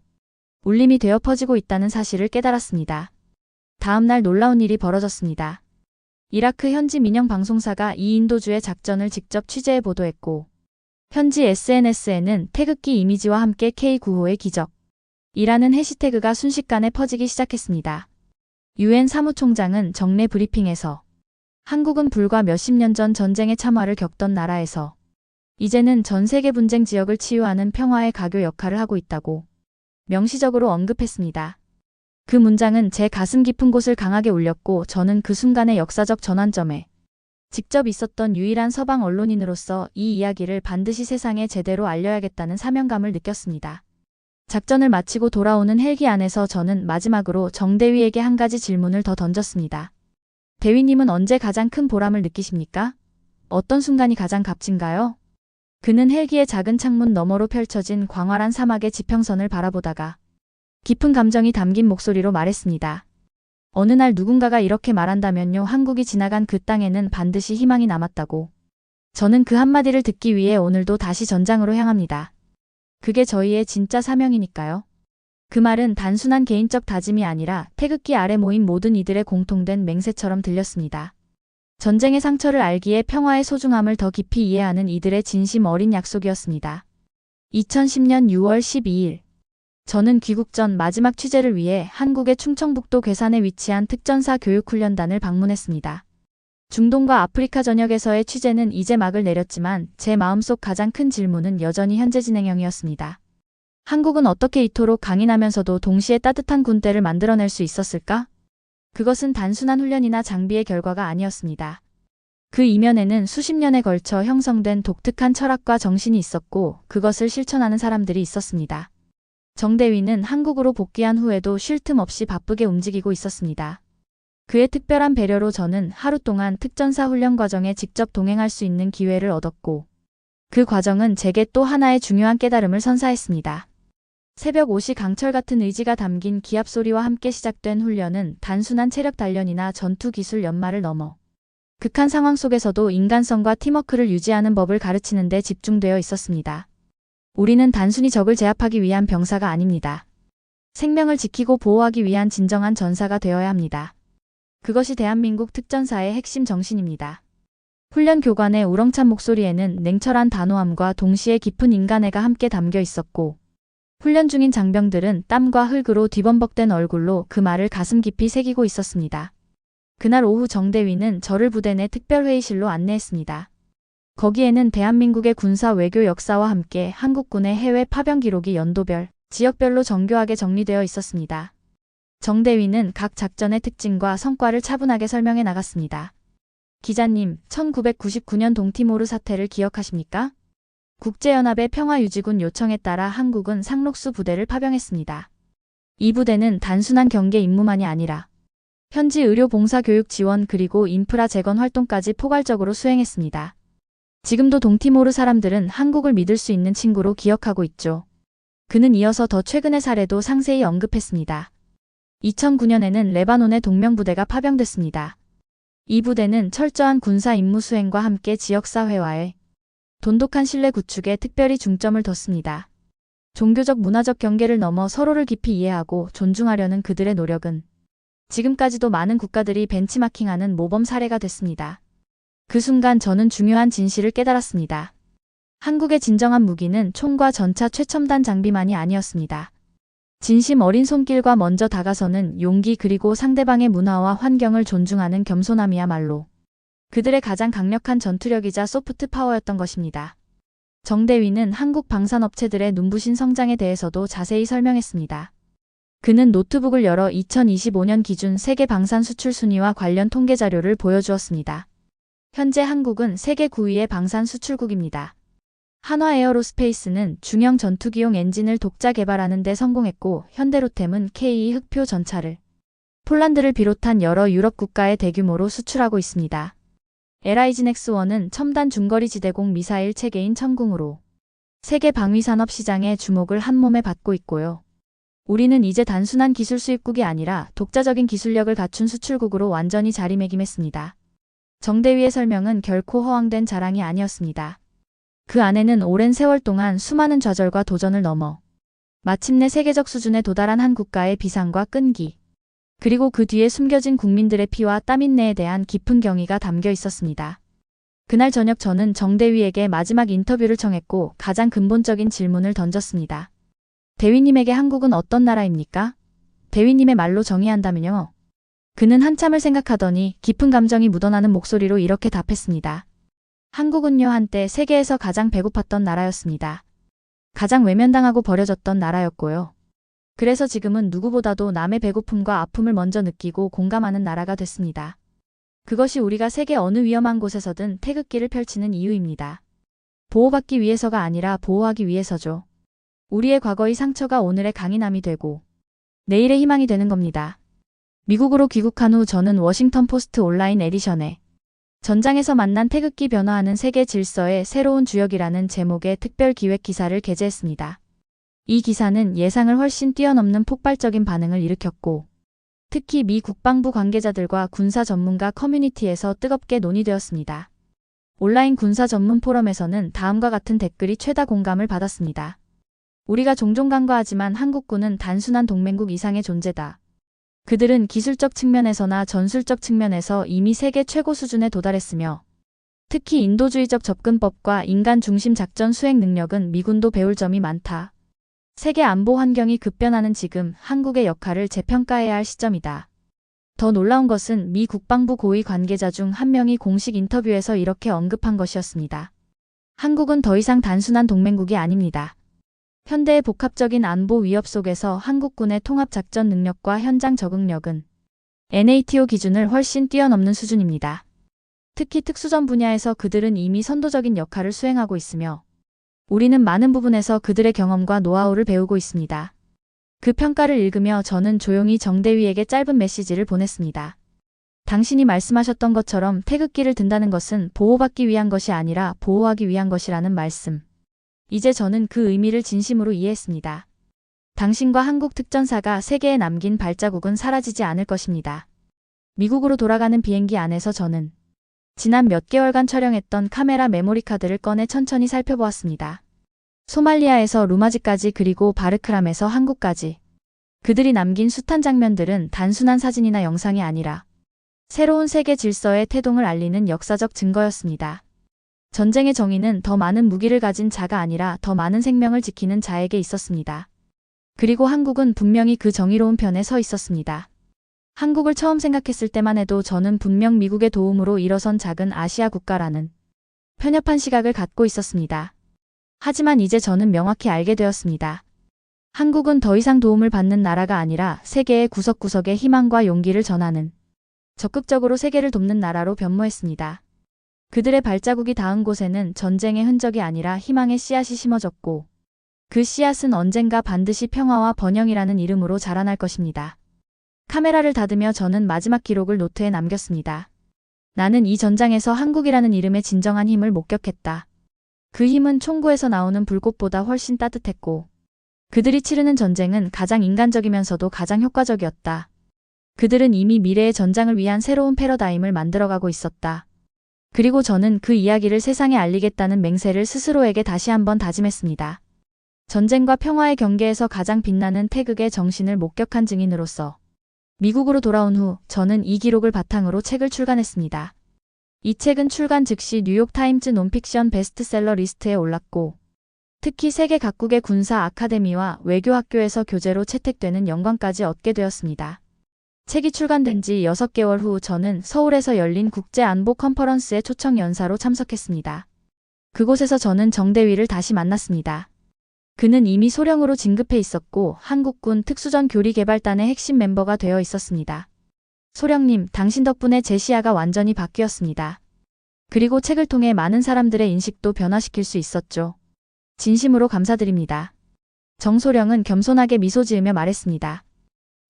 울림이 되어 퍼지고 있다는 사실을 깨달았습니다. 다음 날 놀라운 일이 벌어졌습니다. 이라크 현지 민영 방송사가 이 인도주의 작전을 직접 취재해 보도했고, 현지 SNS에는 태극기 이미지와 함께 K9호의 기적 이라는 해시태그가 순식간에 퍼지기 시작했습니다. UN 사무총장은 정례 브리핑에서 한국은 불과 몇십 년 전 전쟁의 참화를 겪던 나라에서 이제는 전 세계 분쟁 지역을 치유하는 평화의 가교 역할을 하고 있다고 명시적으로 언급했습니다. 그 문장은 제 가슴 깊은 곳을 강하게 울렸고, 저는 그 순간의 역사적 전환점에 직접 있었던 유일한 서방 언론인으로서 이 이야기를 반드시 세상에 제대로 알려야겠다는 사명감을 느꼈습니다. 작전을 마치고 돌아오는 헬기 안에서 저는 마지막으로 정대위에게 한 가지 질문을 더 던졌습니다. 대위님은 언제 가장 큰 보람을 느끼십니까? 어떤 순간이 가장 값진가요? 그는 헬기의 작은 창문 너머로 펼쳐진 광활한 사막의 지평선을 바라보다가 깊은 감정이 담긴 목소리로 말했습니다. 어느 날 누군가가 이렇게 말한다면요, 한국이 지나간 그 땅에는 반드시 희망이 남았다고. 저는 그 한마디를 듣기 위해 오늘도 다시 전장으로 향합니다. 그게 저희의 진짜 사명이니까요. 그 말은 단순한 개인적 다짐이 아니라 태극기 아래 모인 모든 이들의 공통된 맹세처럼 들렸습니다. 전쟁의 상처를 알기에 평화의 소중함을 더 깊이 이해하는 이들의 진심 어린 약속이었습니다. 2010년 6월 12일. 저는 귀국 전 마지막 취재를 위해 한국의 충청북도 괴산에 위치한 특전사 교육훈련단을 방문했습니다. 중동과 아프리카 전역에서의 취재는 이제 막을 내렸지만 제 마음속 가장 큰 질문은 여전히 현재 진행형이었습니다. 한국은 어떻게 이토록 강인하면서도 동시에 따뜻한 군대를 만들어낼 수 있었을까? 그것은 단순한 훈련이나 장비의 결과가 아니었습니다. 그 이면에는 수십 년에 걸쳐 형성된 독특한 철학과 정신이 있었고, 그것을 실천하는 사람들이 있었습니다. 정대위는 한국으로 복귀한 후에도 쉴 틈 없이 바쁘게 움직이고 있었습니다. 그의 특별한 배려로 저는 하루 동안 특전사 훈련 과정에 직접 동행할 수 있는 기회를 얻었고, 그 과정은 제게 또 하나의 중요한 깨달음을 선사했습니다. 새벽 5시 강철 같은 의지가 담긴 기합 소리와 함께 시작된 훈련은 단순한 체력 단련이나 전투 기술 연마를 넘어 극한 상황 속에서도 인간성과 팀워크를 유지하는 법을 가르치는 데 집중되어 있었습니다. 우리는 단순히 적을 제압하기 위한 병사가 아닙니다. 생명을 지키고 보호하기 위한 진정한 전사가 되어야 합니다. 그것이 대한민국 특전사의 핵심 정신입니다. 훈련 교관의 우렁찬 목소리에는 냉철한 단호함과 동시에 깊은 인간애가 함께 담겨 있었고, 훈련 중인 장병들은 땀과 흙으로 뒤범벅된 얼굴로 그 말을 가슴 깊이 새기고 있었습니다. 그날 오후 정대위는 저를 부대 내 특별회의실로 안내했습니다. 거기에는 대한민국의 군사 외교 역사와 함께 한국군의 해외 파병 기록이 연도별, 지역별로 정교하게 정리되어 있었습니다. 정대위는 각 작전의 특징과 성과를 차분하게 설명해 나갔습니다. 기자님, 1999년 동티모르 사태를 기억하십니까? 국제연합의 평화유지군 요청에 따라 한국은 상록수 부대를 파병했습니다. 이 부대는 단순한 경계 임무만이 아니라 현지 의료 봉사 교육 지원 그리고 인프라 재건 활동까지 포괄적으로 수행했습니다. 지금도 동티모르 사람들은 한국을 믿을 수 있는 친구로 기억하고 있죠. 그는 이어서 더 최근의 사례도 상세히 언급했습니다. 2009년에는 레바논의 동명부대가 파병됐습니다. 이 부대는 철저한 군사 임무 수행과 함께 지역사회와의 돈독한 신뢰 구축에 특별히 중점을 뒀습니다. 종교적 문화적 경계를 넘어 서로를 깊이 이해하고 존중하려는 그들의 노력은 지금까지도 많은 국가들이 벤치마킹하는 모범 사례가 됐습니다. 그 순간 저는 중요한 진실을 깨달았습니다. 한국의 진정한 무기는 총과 전차 최첨단 장비만이 아니었습니다. 진심 어린 손길과 먼저 다가서는 용기 그리고 상대방의 문화와 환경을 존중하는 겸손함이야말로 그들의 가장 강력한 전투력이자 소프트 파워였던 것입니다. 정대위는 한국 방산업체들의 눈부신 성장에 대해서도 자세히 설명했습니다. 그는 노트북을 열어 2025년 기준 세계 방산 수출 순위와 관련 통계 자료를 보여주었습니다. 현재 한국은 세계 9위의 방산 수출국입니다. 한화에어로스페이스는 중형 전투기용 엔진을 독자 개발하는 데 성공했고 현대로템은 K2 흑표 전차를 폴란드를 비롯한 여러 유럽 국가에 대규모로 수출하고 있습니다. LIG넥스1은 첨단 중거리 지대공 미사일 체계인 천궁으로 세계 방위산업 시장의 주목을 한몸에 받고 있고요. 우리는 이제 단순한 기술 수입국이 아니라 독자적인 기술력을 갖춘 수출국으로 완전히 자리매김했습니다. 정대위의 설명은 결코 허황된 자랑이 아니었습니다. 그 안에는 오랜 세월 동안 수많은 좌절과 도전을 넘어 마침내 세계적 수준에 도달한 한 국가의 비상과 끈기, 그리고 그 뒤에 숨겨진 국민들의 피와 땀인내에 대한 깊은 경의가 담겨 있었습니다. 그날 저녁 저는 정대위에게 마지막 인터뷰를 청했고 가장 근본적인 질문을 던졌습니다. 대위님에게 한국은 어떤 나라입니까? 대위님의 말로 정의한다면요. 그는 한참을 생각하더니 깊은 감정이 묻어나는 목소리로 이렇게 답했습니다. 한국은요, 한때 세계에서 가장 배고팠던 나라였습니다. 가장 외면당하고 버려졌던 나라였고요. 그래서 지금은 누구보다도 남의 배고픔과 아픔을 먼저 느끼고 공감하는 나라가 됐습니다. 그것이 우리가 세계 어느 위험한 곳에서든 태극기를 펼치는 이유입니다. 보호받기 위해서가 아니라 보호하기 위해서죠. 우리의 과거의 상처가 오늘의 강인함이 되고 내일의 희망이 되는 겁니다. 미국으로 귀국한 후 저는 워싱턴 포스트 온라인 에디션에 전장에서 만난 태극기 변화하는 세계 질서의 새로운 주역이라는 제목의 특별 기획 기사를 게재했습니다. 이 기사는 예상을 훨씬 뛰어넘는 폭발적인 반응을 일으켰고 특히 미 국방부 관계자들과 군사 전문가 커뮤니티에서 뜨겁게 논의되었습니다. 온라인 군사 전문 포럼에서는 다음과 같은 댓글이 최다 공감을 받았습니다. 우리가 종종 간과하지만 한국군은 단순한 동맹국 이상의 존재다. 그들은 기술적 측면에서나 전술적 측면에서 이미 세계 최고 수준에 도달했으며 특히 인도주의적 접근법과 인간 중심 작전 수행 능력은 미군도 배울 점이 많다. 세계 안보 환경이 급변하는 지금 한국의 역할을 재평가해야 할 시점이다. 더 놀라운 것은 미 국방부 고위 관계자 중 한 명이 공식 인터뷰에서 이렇게 언급한 것이었습니다. 한국은 더 이상 단순한 동맹국이 아닙니다. 현대의 복합적인 안보 위협 속에서 한국군의 통합작전 능력과 현장 적응력은 NATO 기준을 훨씬 뛰어넘는 수준입니다. 특히 특수전 분야에서 그들은 이미 선도적인 역할을 수행하고 있으며 우리는 많은 부분에서 그들의 경험과 노하우를 배우고 있습니다. 그 평가를 읽으며 저는 조용히 정대위에게 짧은 메시지를 보냈습니다. 당신이 말씀하셨던 것처럼 태극기를 든다는 것은 보호받기 위한 것이 아니라 보호하기 위한 것이라는 말씀. 이제 저는 그 의미를 진심으로 이해했습니다. 당신과 한국 특전사가 세계에 남긴 발자국은 사라지지 않을 것입니다. 미국으로 돌아가는 비행기 안에서 저는 지난 몇 개월간 촬영했던 카메라 메모리 카드를 꺼내 천천히 살펴보았습니다. 소말리아에서 루마지까지 그리고 바르크람에서 한국까지. 그들이 남긴 숱한 장면들은 단순한 사진이나 영상이 아니라 새로운 세계 질서의 태동을 알리는 역사적 증거였습니다. 전쟁의 정의는 더 많은 무기를 가진 자가 아니라 더 많은 생명을 지키는 자에게 있었습니다. 그리고 한국은 분명히 그 정의로운 편에 서 있었습니다. 한국을 처음 생각했을 때만 해도 저는 분명 미국의 도움으로 일어선 작은 아시아 국가라는 편협한 시각을 갖고 있었습니다. 하지만 이제 저는 명확히 알게 되었습니다. 한국은 더 이상 도움을 받는 나라가 아니라 세계의 구석구석에 희망과 용기를 전하는 적극적으로 세계를 돕는 나라로 변모했습니다. 그들의 발자국이 닿은 곳에는 전쟁의 흔적이 아니라 희망의 씨앗이 심어졌고 그 씨앗은 언젠가 반드시 평화와 번영이라는 이름으로 자라날 것입니다. 카메라를 닫으며 저는 마지막 기록을 노트에 남겼습니다. 나는 이 전장에서 한국이라는 이름의 진정한 힘을 목격했다. 그 힘은 총구에서 나오는 불꽃보다 훨씬 따뜻했고 그들이 치르는 전쟁은 가장 인간적이면서도 가장 효과적이었다. 그들은 이미 미래의 전장을 위한 새로운 패러다임을 만들어가고 있었다. 그리고 저는 그 이야기를 세상에 알리겠다는 맹세를 스스로에게 다시 한번 다짐했습니다. 전쟁과 평화의 경계에서 가장 빛나는 태극의 정신을 목격한 증인으로서 미국으로 돌아온 후 저는 이 기록을 바탕으로 책을 출간했습니다. 이 책은 출간 즉시 뉴욕타임즈 논픽션 베스트셀러 리스트에 올랐고 특히 세계 각국의 군사 아카데미와 외교학교에서 교재로 채택되는 영광까지 얻게 되었습니다. 책이 출간된 지 6개월 후 저는 서울에서 열린 국제안보 컨퍼런스의 초청 연사로 참석했습니다. 그곳에서 저는 정대위를 다시 만났습니다. 그는 이미 소령으로 진급해 있었고 한국군 특수전 교리개발단의 핵심 멤버가 되어 있었습니다. 소령님, 당신 덕분에 제 시야가 완전히 바뀌었습니다. 그리고 책을 통해 많은 사람들의 인식도 변화시킬 수 있었죠. 진심으로 감사드립니다. 정소령은 겸손하게 미소 지으며 말했습니다.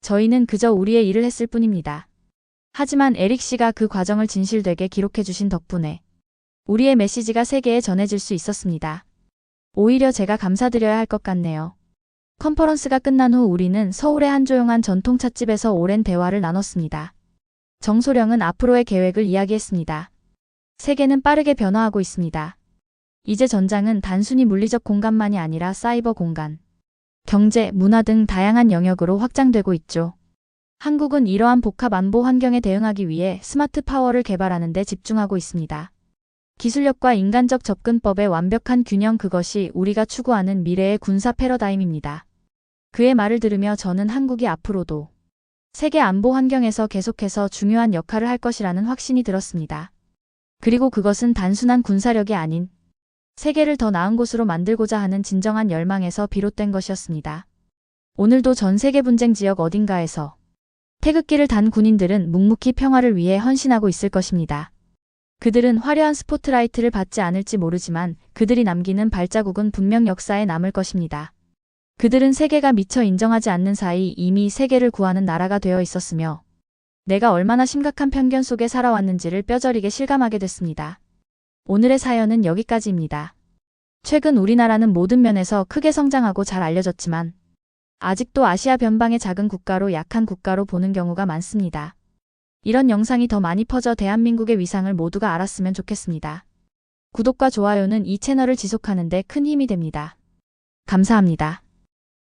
저희는 그저 우리의 일을 했을 뿐입니다. 하지만 에릭 씨가 그 과정을 진실되게 기록해 주신 덕분에 우리의 메시지가 세계에 전해질 수 있었습니다. 오히려 제가 감사드려야 할 것 같네요. 컨퍼런스가 끝난 후 우리는 서울의 한 조용한 전통 찻집에서 오랜 대화를 나눴습니다. 정소령은 앞으로의 계획을 이야기했습니다. 세계는 빠르게 변화하고 있습니다. 이제 전장은 단순히 물리적 공간만이 아니라 사이버 공간, 경제, 문화 등 다양한 영역으로 확장되고 있죠. 한국은 이러한 복합 안보 환경에 대응하기 위해 스마트 파워를 개발하는 데 집중하고 있습니다. 기술력과 인간적 접근법의 완벽한 균형, 그것이 우리가 추구하는 미래의 군사 패러다임입니다. 그의 말을 들으며 저는 한국이 앞으로도 세계 안보 환경에서 계속해서 중요한 역할을 할 것이라는 확신이 들었습니다. 그리고 그것은 단순한 군사력이 아닌 세계를 더 나은 곳으로 만들고자 하는 진정한 열망에서 비롯된 것이었습니다. 오늘도 전 세계 분쟁 지역 어딘가에서 태극기를 단 군인들은 묵묵히 평화를 위해 헌신하고 있을 것입니다. 그들은 화려한 스포트라이트를 받지 않을지 모르지만 그들이 남기는 발자국은 분명 역사에 남을 것입니다. 그들은 세계가 미처 인정하지 않는 사이 이미 세계를 구하는 나라가 되어 있었으며 내가 얼마나 심각한 편견 속에 살아왔는지를 뼈저리게 실감하게 됐습니다. 오늘의 사연은 여기까지입니다. 최근 우리나라는 모든 면에서 크게 성장하고 잘 알려졌지만 아직도 아시아 변방의 작은 국가로 약한 국가로 보는 경우가 많습니다. 이런 영상이 더 많이 퍼져 대한민국의 위상을 모두가 알았으면 좋겠습니다. 구독과 좋아요는 이 채널을 지속하는 데 큰 힘이 됩니다. 감사합니다.